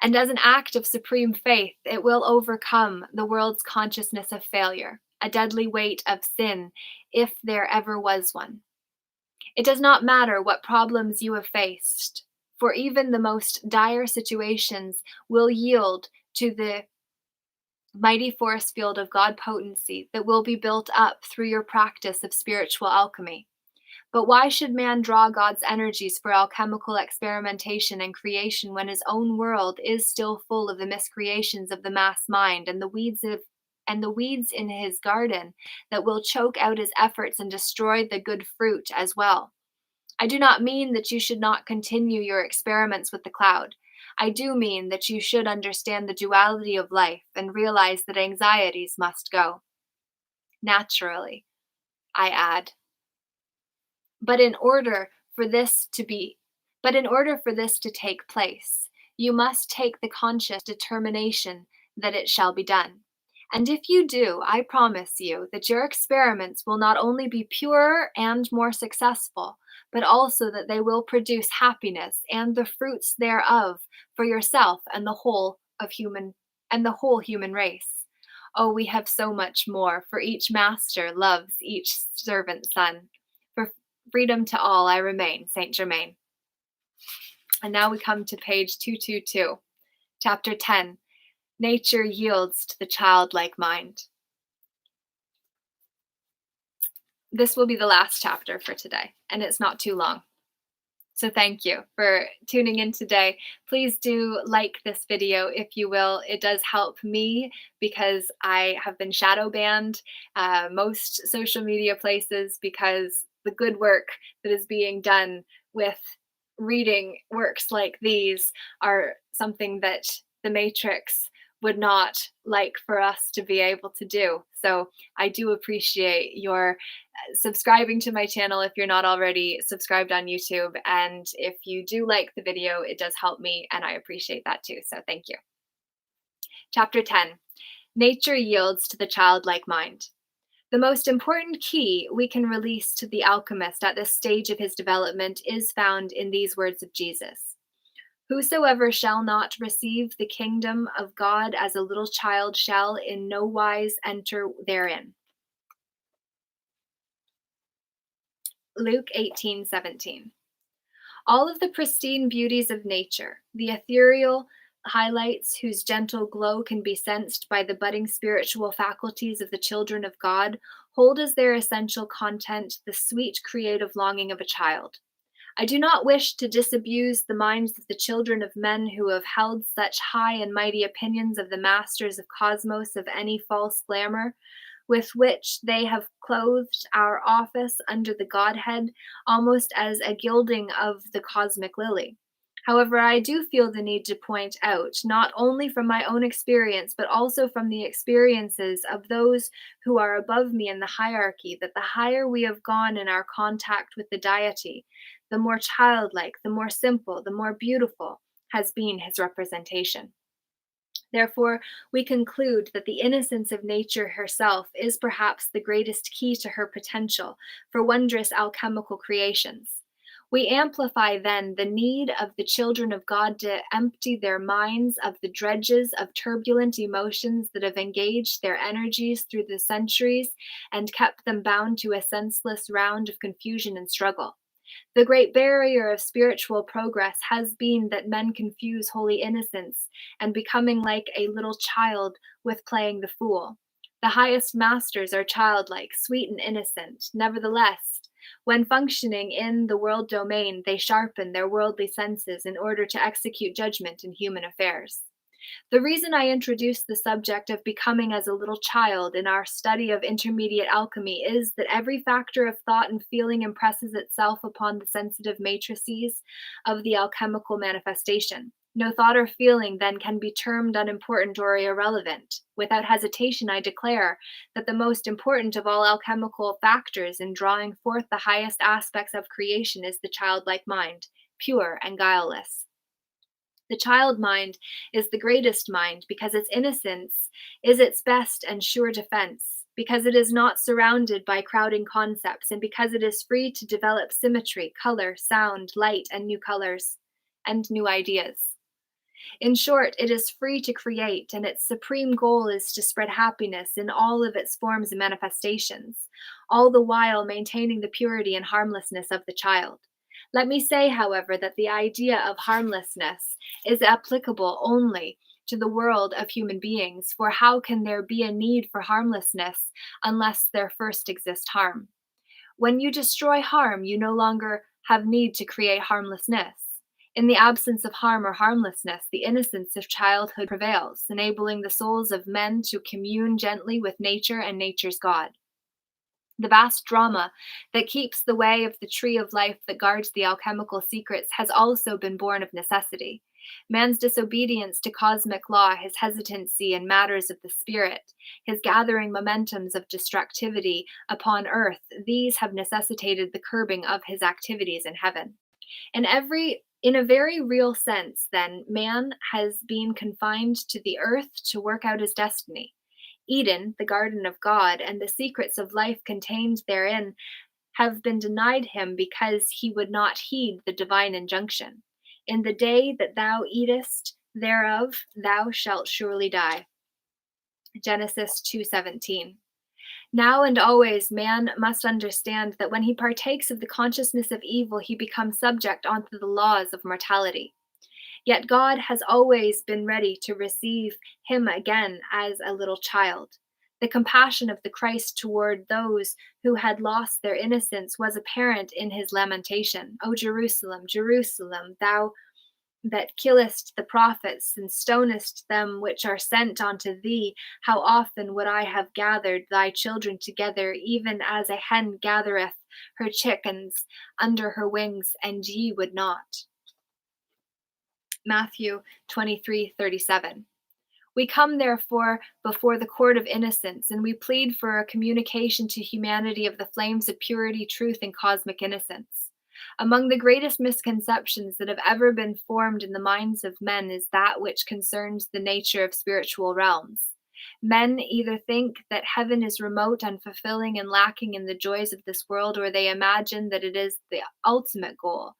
And as an act of supreme faith, it will overcome the world's consciousness of failure, a deadly weight of sin, if there ever was one. It does not matter what problems you have faced, for even the most dire situations will yield to the mighty force field of God potency that will be built up through your practice of spiritual alchemy. But why should man draw God's energies for alchemical experimentation and creation when his own world is still full of the miscreations of the mass mind and the weeds in his garden that will choke out his efforts and destroy the good fruit as well? I do not mean that you should not continue your experiments with the cloud. I do mean that you should understand the duality of life and realize that anxieties must go. Naturally, I add. But in order for this to take place, you must take the conscious determination that it shall be done. And if you do, I promise you that your experiments will not only be purer and more successful, but also that they will produce happiness and the fruits thereof for yourself and the whole human race. Oh, we have so much more, for each master loves each servant son. For freedom to all I remain, Saint Germain. And now we come to page 222, chapter 10. Nature yields to the childlike mind. This will be the last chapter for today, and it's not too long. So thank you for tuning in today. Please do like this video if you will. It does help me because I have been shadow banned most social media places because the good work that is being done with reading works like these are something that the Matrix would not like for us to be able to do. So I do appreciate your subscribing to my channel if you're not already subscribed on YouTube. And if you do like the video, it does help me and I appreciate that too. So thank you. Chapter 10, Nature yields to the childlike mind. The most important key we can release to the alchemist at this stage of his development is found in these words of Jesus. Whosoever shall not receive the kingdom of God as a little child shall in no wise enter therein. Luke 18:17. All of the pristine beauties of nature, the ethereal highlights whose gentle glow can be sensed by the budding spiritual faculties of the children of God, hold as their essential content the sweet creative longing of a child. I do not wish to disabuse the minds of the children of men who have held such high and mighty opinions of the masters of cosmos of any false glamour with which they have clothed our office under the Godhead, almost as a gilding of the cosmic lily. However, I do feel the need to point out, not only from my own experience, but also from the experiences of those who are above me in the hierarchy, that the higher we have gone in our contact with the deity, the more childlike, the more simple, the more beautiful has been his representation. Therefore, we conclude that the innocence of nature herself is perhaps the greatest key to her potential for wondrous alchemical creations. We amplify then the need of the children of God to empty their minds of the dredges of turbulent emotions that have engaged their energies through the centuries and kept them bound to a senseless round of confusion and struggle. The great barrier of spiritual progress has been that men confuse holy innocence and becoming like a little child with playing the fool. The highest masters are childlike, sweet, and innocent. Nevertheless, when functioning in the world domain, they sharpen their worldly senses in order to execute judgment in human affairs. The reason I introduced the subject of becoming as a little child in our study of intermediate alchemy is that every factor of thought and feeling impresses itself upon the sensitive matrices of the alchemical manifestation. No thought or feeling then can be termed unimportant or irrelevant. Without hesitation, I declare that the most important of all alchemical factors in drawing forth the highest aspects of creation is the childlike mind, pure and guileless. The child mind is the greatest mind because its innocence is its best and sure defense, because it is not surrounded by crowding concepts, and because it is free to develop symmetry, color, sound, light, and new colors and new ideas. In short, it is free to create, and its supreme goal is to spread happiness in all of its forms and manifestations, all the while maintaining the purity and harmlessness of the child. Let me say, however, that the idea of harmlessness is applicable only to the world of human beings, for how can there be a need for harmlessness unless there first exists harm? When you destroy harm, you no longer have need to create harmlessness. In the absence of harm or harmlessness, the innocence of childhood prevails, enabling the souls of men to commune gently with nature and nature's God. The vast drama that keeps the way of the tree of life that guards the alchemical secrets has also been born of necessity. Man's disobedience to cosmic law, his hesitancy in matters of the spirit, his gathering momentums of destructivity upon earth, these have necessitated the curbing of his activities in heaven. In a very real sense, then, man has been confined to the earth to work out his destiny. Eden, the garden of God, and the secrets of life contained therein have been denied him because he would not heed the divine injunction. In the day that thou eatest thereof, thou shalt surely die. Genesis 2:17. Now and always, man must understand that when he partakes of the consciousness of evil, he becomes subject unto the laws of mortality. Yet God has always been ready to receive him again as a little child. The compassion of the Christ toward those who had lost their innocence was apparent in his lamentation. O Jerusalem, Jerusalem, thou that killest the prophets and stonest them which are sent unto thee, how often would I have gathered thy children together, even as a hen gathereth her chickens under her wings, and ye would not. Matthew 23:37. We come, therefore, before the court of innocence, and we plead for a communication to humanity of the flames of purity, truth, and cosmic innocence. Among the greatest misconceptions that have ever been formed in the minds of men is that which concerns the nature of spiritual realms. Men either think that heaven is remote, unfulfilling, and lacking in the joys of this world, or they imagine that it is the ultimate goal,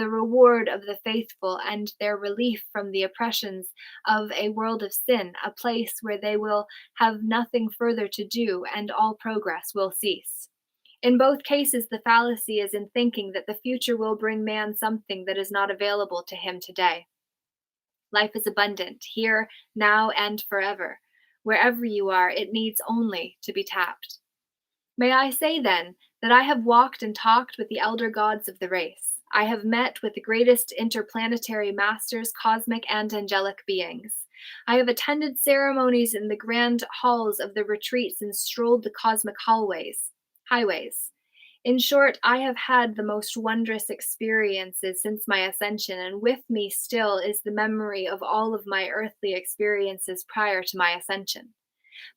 the reward of the faithful and their relief from the oppressions of a world of sin, a place where they will have nothing further to do and all progress will cease. In both cases, the fallacy is in thinking that the future will bring man something that is not available to him today. Life is abundant, here, now, and forever. Wherever you are, it needs only to be tapped. May I say, then, that I have walked and talked with the elder gods of the race. I have met with the greatest interplanetary masters, cosmic and angelic beings. I have attended ceremonies in the grand halls of the retreats and strolled the cosmic highways. In short, I have had the most wondrous experiences since my ascension, and with me still is the memory of all of my earthly experiences prior to my ascension.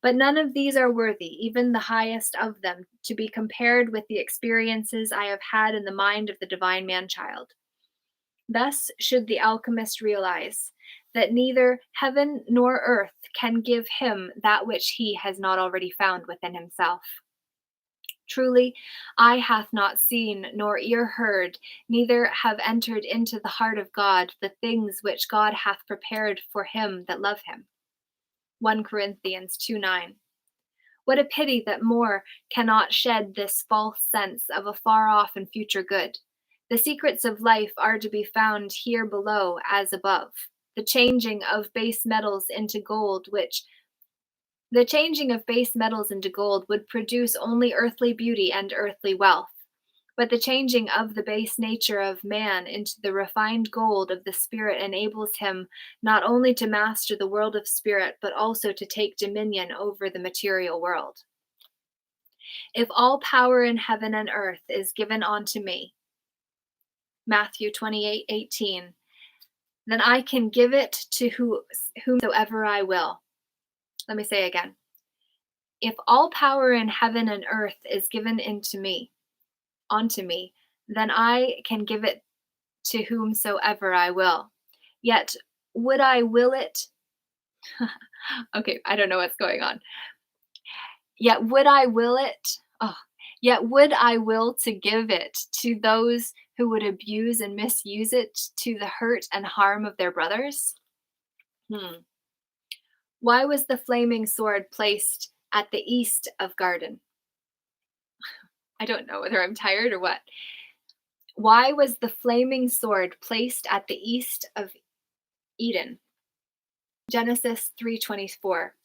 But none of these are worthy, even the highest of them, to be compared with the experiences I have had in the mind of the divine man-child. Thus should the alchemist realize that neither heaven nor earth can give him that which he has not already found within himself. Truly, eye hath not seen, nor ear heard, neither have entered into the heart of God the things which God hath prepared for him that love him. 1 Corinthians 2:9. What a pity that more cannot shed this false sense of a far-off and future good. The secrets of life are to be found here below as above. The changing of base metals into gold would produce only earthly beauty and earthly wealth. But the changing of the base nature of man into the refined gold of the spirit enables him not only to master the world of spirit, but also to take dominion over the material world. If all power in heaven and earth is given unto me, Matthew 28:18, then I can give it to whomsoever I will. Let me say again. If all power in heaven and earth is given unto me, then I can give it to whomsoever I will. Yet would I will it? Okay, I don't know what's going on. Yet would I will it? Yet would I will to give it to those who would abuse and misuse it to the hurt and harm of their brothers? Why was the flaming sword placed at the east of garden? I don't know whether I'm tired or what. Why was the flaming sword placed at the east of Eden? Genesis 3:24.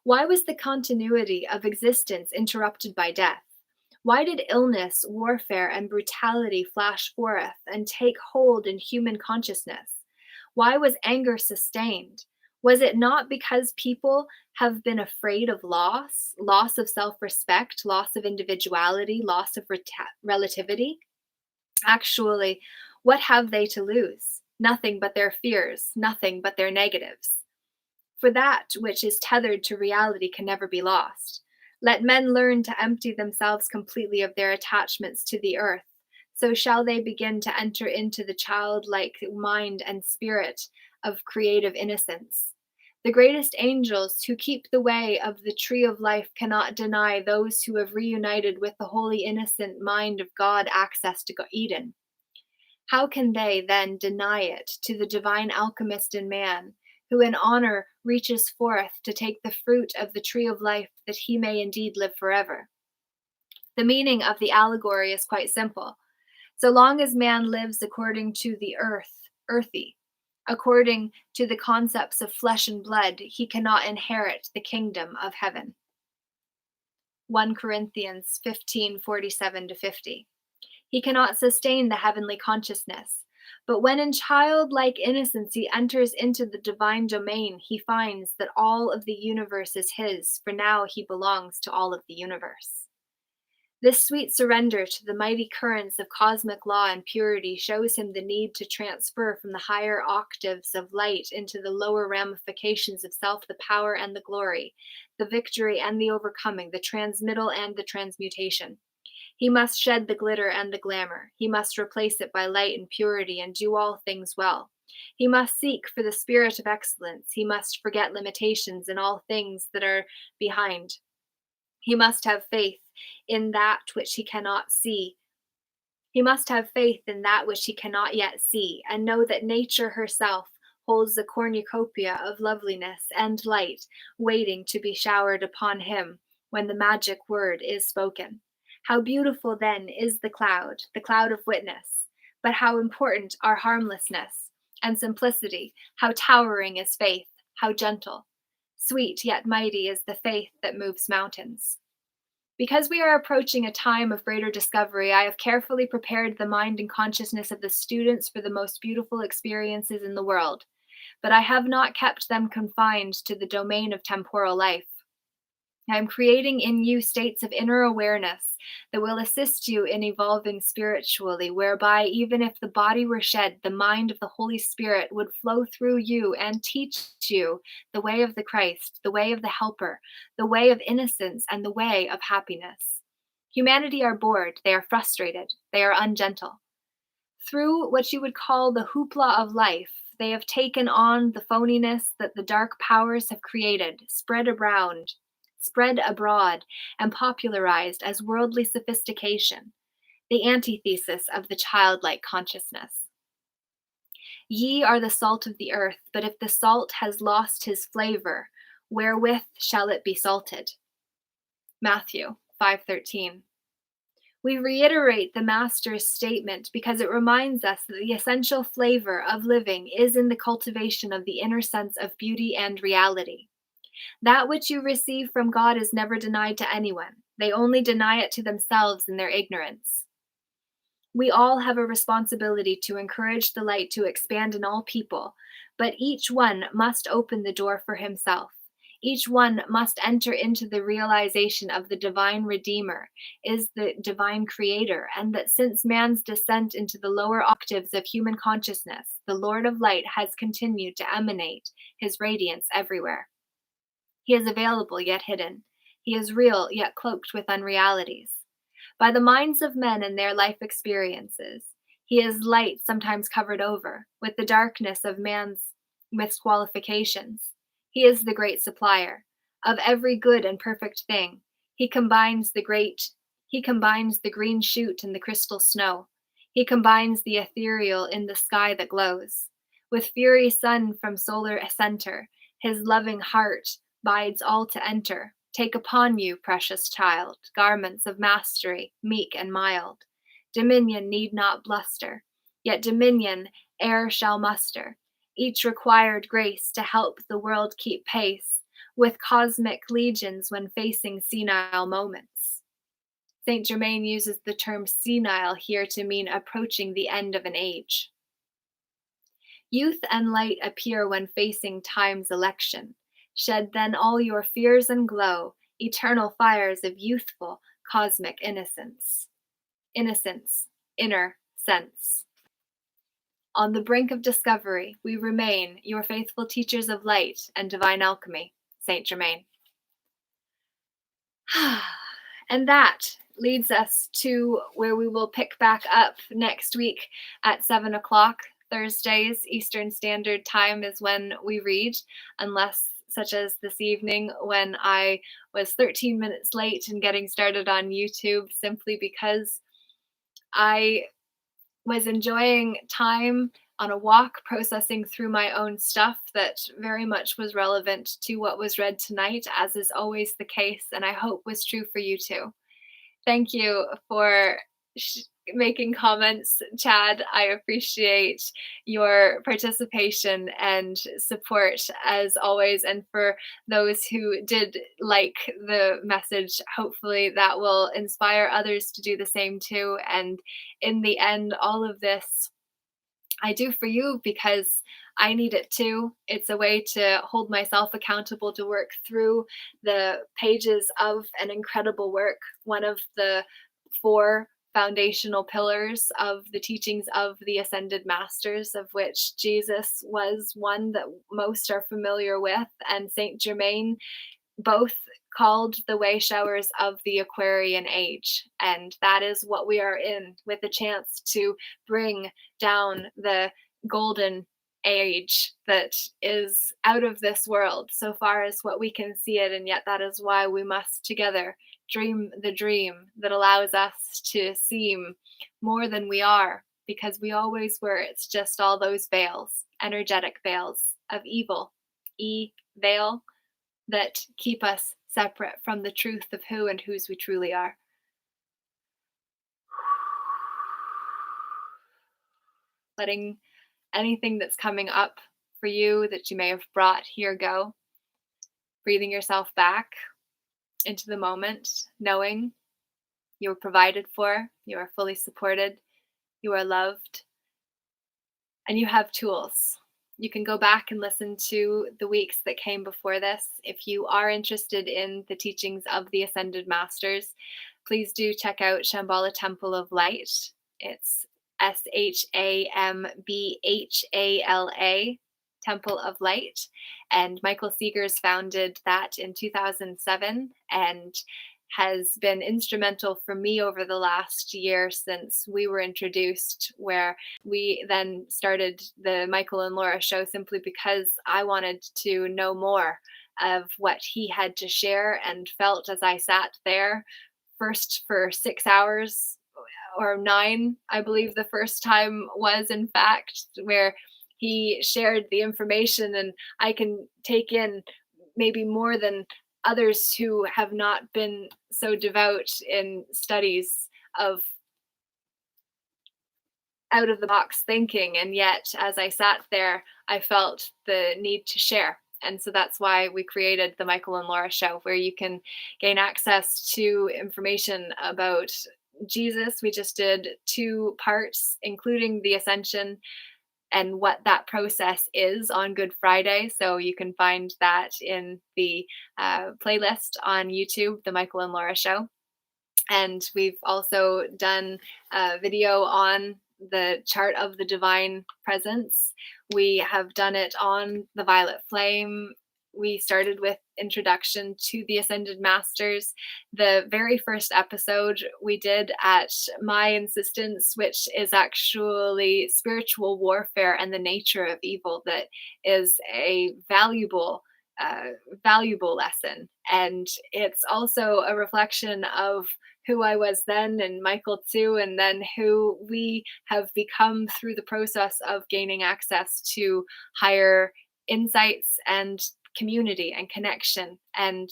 Why was the continuity of existence interrupted by death? Why did illness, warfare, and brutality flash forth and take hold in human consciousness? Why was anger sustained? Was it not because people have been afraid of loss of self-respect, loss of individuality, loss of relativity? Actually, what have they to lose? Nothing but their fears, nothing but their negatives. For that which is tethered to reality can never be lost. Let men learn to empty themselves completely of their attachments to the earth. So shall they begin to enter into the childlike mind and spirit of creative innocence. The greatest angels who keep the way of the tree of life cannot deny those who have reunited with the holy innocent mind of God access to Eden. How can they then deny it to the divine alchemist in man, who in honor reaches forth to take the fruit of the tree of life that he may indeed live forever? The meaning of the allegory is quite simple. So long as man lives according to the earthy, according to the concepts of flesh and blood, he cannot inherit the kingdom of heaven. 1 Corinthians 15:47-50. He cannot sustain the heavenly consciousness. But when in childlike innocence he enters into the divine domain, he finds that all of the universe is his, for now he belongs to all of the universe. This sweet surrender to the mighty currents of cosmic law and purity shows him the need to transfer from the higher octaves of light into the lower ramifications of self, the power and the glory, the victory and the overcoming, the transmittal and the transmutation. He must shed the glitter and the glamour. He must replace it by light and purity and do all things well. He must seek for the spirit of excellence. He must forget limitations and all things that are behind. He must have faith in that which he cannot see. He must have faith in that which he cannot yet see, and know that nature herself holds the cornucopia of loveliness and light waiting to be showered upon him when the magic word is spoken. How beautiful then is the cloud of witness, but how important are harmlessness and simplicity, how towering is faith, how gentle. Sweet yet mighty is the faith that moves mountains. Because we are approaching a time of greater discovery, I have carefully prepared the mind and consciousness of the students for the most beautiful experiences in the world, but I have not kept them confined to the domain of temporal life. I am creating in you states of inner awareness that will assist you in evolving spiritually, whereby even if the body were shed, the mind of the Holy Spirit would flow through you and teach you the way of the Christ, the way of the Helper, the way of innocence, and the way of happiness. Humanity are bored, they are frustrated, they are ungentle. Through what you would call the hoopla of life, they have taken on the phoniness that the dark powers have created, spread abroad, and popularized as worldly sophistication, the antithesis of the childlike consciousness. Ye are the salt of the earth, but if the salt has lost his flavor, wherewith shall it be salted? Matthew 5:13. We reiterate the Master's statement because it reminds us that the essential flavor of living is in the cultivation of the inner sense of beauty and reality. That which you receive from God is never denied to anyone. They only deny it to themselves in their ignorance. We all have a responsibility to encourage the light to expand in all people, but each one must open the door for himself. Each one must enter into the realization of the divine Redeemer is the divine Creator, and that since man's descent into the lower octaves of human consciousness, the Lord of Light has continued to emanate his radiance everywhere. He is available yet hidden. He is real yet cloaked with unrealities. By the minds of men and their life experiences, he is light sometimes covered over with the darkness of man's misqualifications. He is the great supplier of every good and perfect thing. He combines the green shoot in the crystal snow. He combines the ethereal in the sky that glows. With fiery sun from solar center, his loving heart bides all to enter. Take upon you, precious child, garments of mastery, meek and mild. Dominion need not bluster, yet dominion e'er shall muster. Each required grace to help the world keep pace with cosmic legions when facing senile moments. Saint Germain uses the term senile here to mean approaching the end of an age. Youth and light appear when facing time's election. Shed then all your fears and glow, eternal fires of youthful, cosmic innocence. Innocence, inner sense. On the brink of discovery, we remain your faithful teachers of light and divine alchemy, Saint Germain. And that leads us to where we will pick back up next week at 7 o'clock. Thursdays, Eastern Standard Time is when we read, unless such as this evening when I was 13 minutes late in getting started on YouTube simply because I was enjoying time on a walk, processing through my own stuff that very much was relevant to what was read tonight, as is always the case, and I hope was true for you too. Thank you for making comments, Chad. I appreciate your participation and support as always. And for those who did like the message, hopefully that will inspire others to do the same too. And in the end, all of this I do for you because I need it too. It's a way to hold myself accountable to work through the pages of an incredible work, one of the 4 foundational pillars of the teachings of the Ascended Masters, of which Jesus was one that most are familiar with, and Saint Germain, both called the way showers of the Aquarian age. And that is what we are in, with a chance to bring down the golden age that is out of this world so far as what we can see it. And yet that is why we must together dream the dream that allows us to seem more than we are, because we always were. It's just all those veils, energetic veils of evil, veil, that keep us separate from the truth of who and whose we truly are. Letting anything that's coming up for you that you may have brought here go. Breathing yourself back into the moment, knowing you are provided for, you are fully supported, you are loved, and you have tools. You can go back and listen to the weeks that came before this. If you are interested in the teachings of the Ascended Masters, please do check out Shambhala Temple of Light. It's Shambhala, Temple of Light. And Michael Seegers founded that in 2007 and has been instrumental for me over the last year since we were introduced, where we then started the Michael and Laura show simply because I wanted to know more of what he had to share, and felt as I sat there first for 6 hours, or 9, I believe the first time was, in fact, where he shared the information, and I can take in maybe more than others who have not been so devout in studies of out of the box thinking. And yet, as I sat there, I felt the need to share. And so that's why we created the Michael and Laura show, where you can gain access to information about Jesus. We just did 2 parts, including the Ascension and what that process is, on Good Friday. So you can find that in the playlist on YouTube, The Michael and Laura Show. And we've also done a video on the chart of the divine presence. We have done it on the violet flame. We started with introduction to the Ascended Masters. The very first episode we did at my insistence, which is actually spiritual warfare and the nature of evil, that is a valuable lesson. And it's also a reflection of who I was then, and Michael too, and then who we have become through the process of gaining access to higher insights and community and connection. And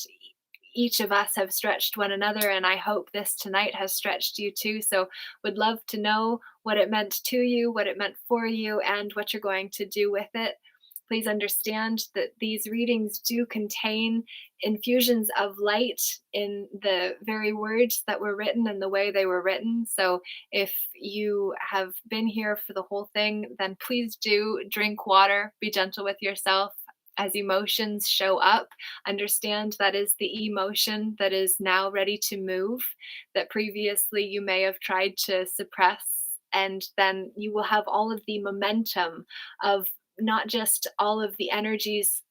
each of us have stretched one another, and I hope this tonight has stretched you too. So would love to know what it meant to you, what it meant for you, and what you're going to do with it. Please understand that these readings do contain infusions of light in the very words that were written and the way they were written. So if you have been here for the whole thing, then please do drink water, be gentle with yourself. As emotions show up, understand that is the emotion that is now ready to move, that previously you may have tried to suppress. And then you will have all of the momentum of not just all of the energies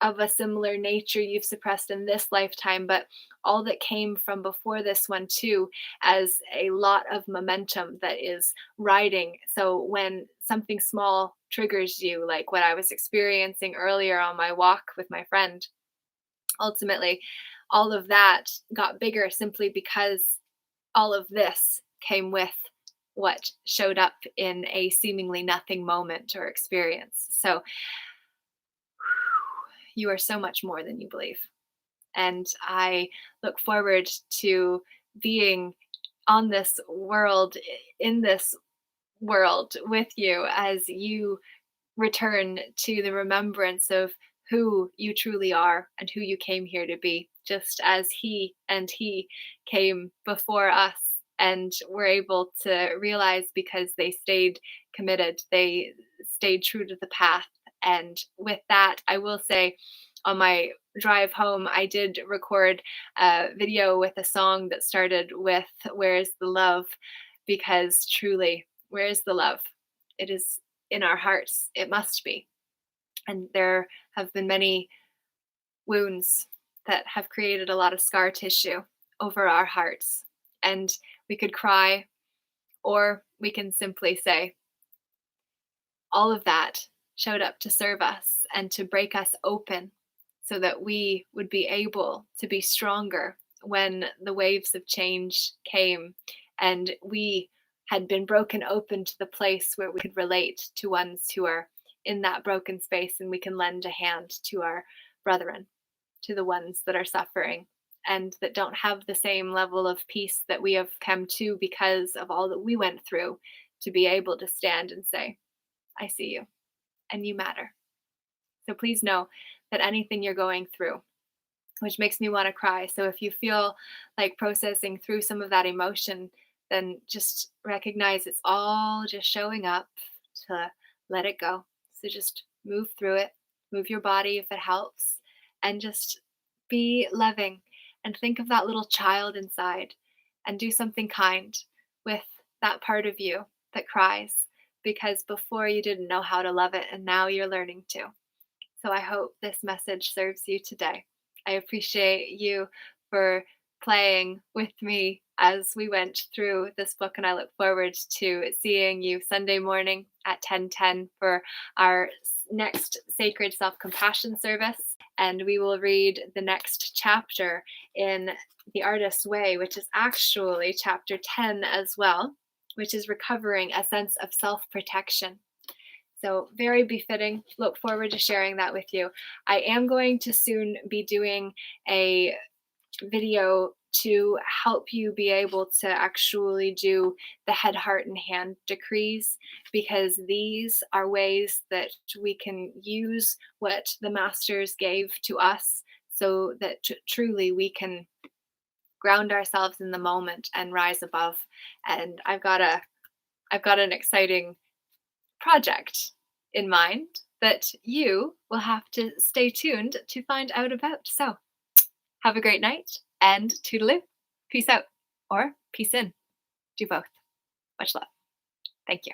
of a similar nature you've suppressed in this lifetime, but all that came from before this one too, as a lot of momentum that is riding. So when something small triggers you, like what I was experiencing earlier on my walk with my friend, ultimately all of that got bigger simply because all of this came with what showed up in a seemingly nothing moment or experience. So you are so much more than you believe. And I look forward to being on this world, in this world with you, as you return to the remembrance of who you truly are and who you came here to be, just as he came before us and were able to realize, because they stayed committed, they stayed true to the path. And with that, I will say, on my drive home, I did record a video with a song that started with "Where's the Love?" Because truly, where is the love? It is in our hearts. It must be. And there have been many wounds that have created a lot of scar tissue over our hearts. And we could cry, or we can simply say, all of that showed up to serve us and to break us open so that we would be able to be stronger when the waves of change came and we had been broken open to the place where we could relate to ones who are in that broken space, and we can lend a hand to our brethren, to the ones that are suffering and that don't have the same level of peace that we have come to because of all that we went through, to be able to stand and say, I see you and you matter. So please know that anything you're going through, which makes me want to cry. So if you feel like processing through some of that emotion, then just recognize it's all just showing up to let it go. So just move through it, move your body if it helps, and just be loving and think of that little child inside and do something kind with that part of you that cries, because before you didn't know how to love it and now you're learning to. So I hope this message serves you today. I appreciate you for playing with me as we went through this book, and I look forward to seeing you Sunday morning at 10:10 for our next Sacred Self-Compassion service. And we will read the next chapter in The Artist's Way, which is actually chapter 10 as well, which is recovering a sense of self-protection. So very befitting. Look forward to sharing that with you. I am going to soon be doing a video to help you be able to actually do the head, heart, and hand decrees, because these are ways that we can use what the masters gave to us so that truly we can ground ourselves in the moment and rise above. And I've got an exciting project in mind that you will have to stay tuned to find out about. So have a great night and toodaloo. Peace out or peace in. Do both. Much love. Thank you.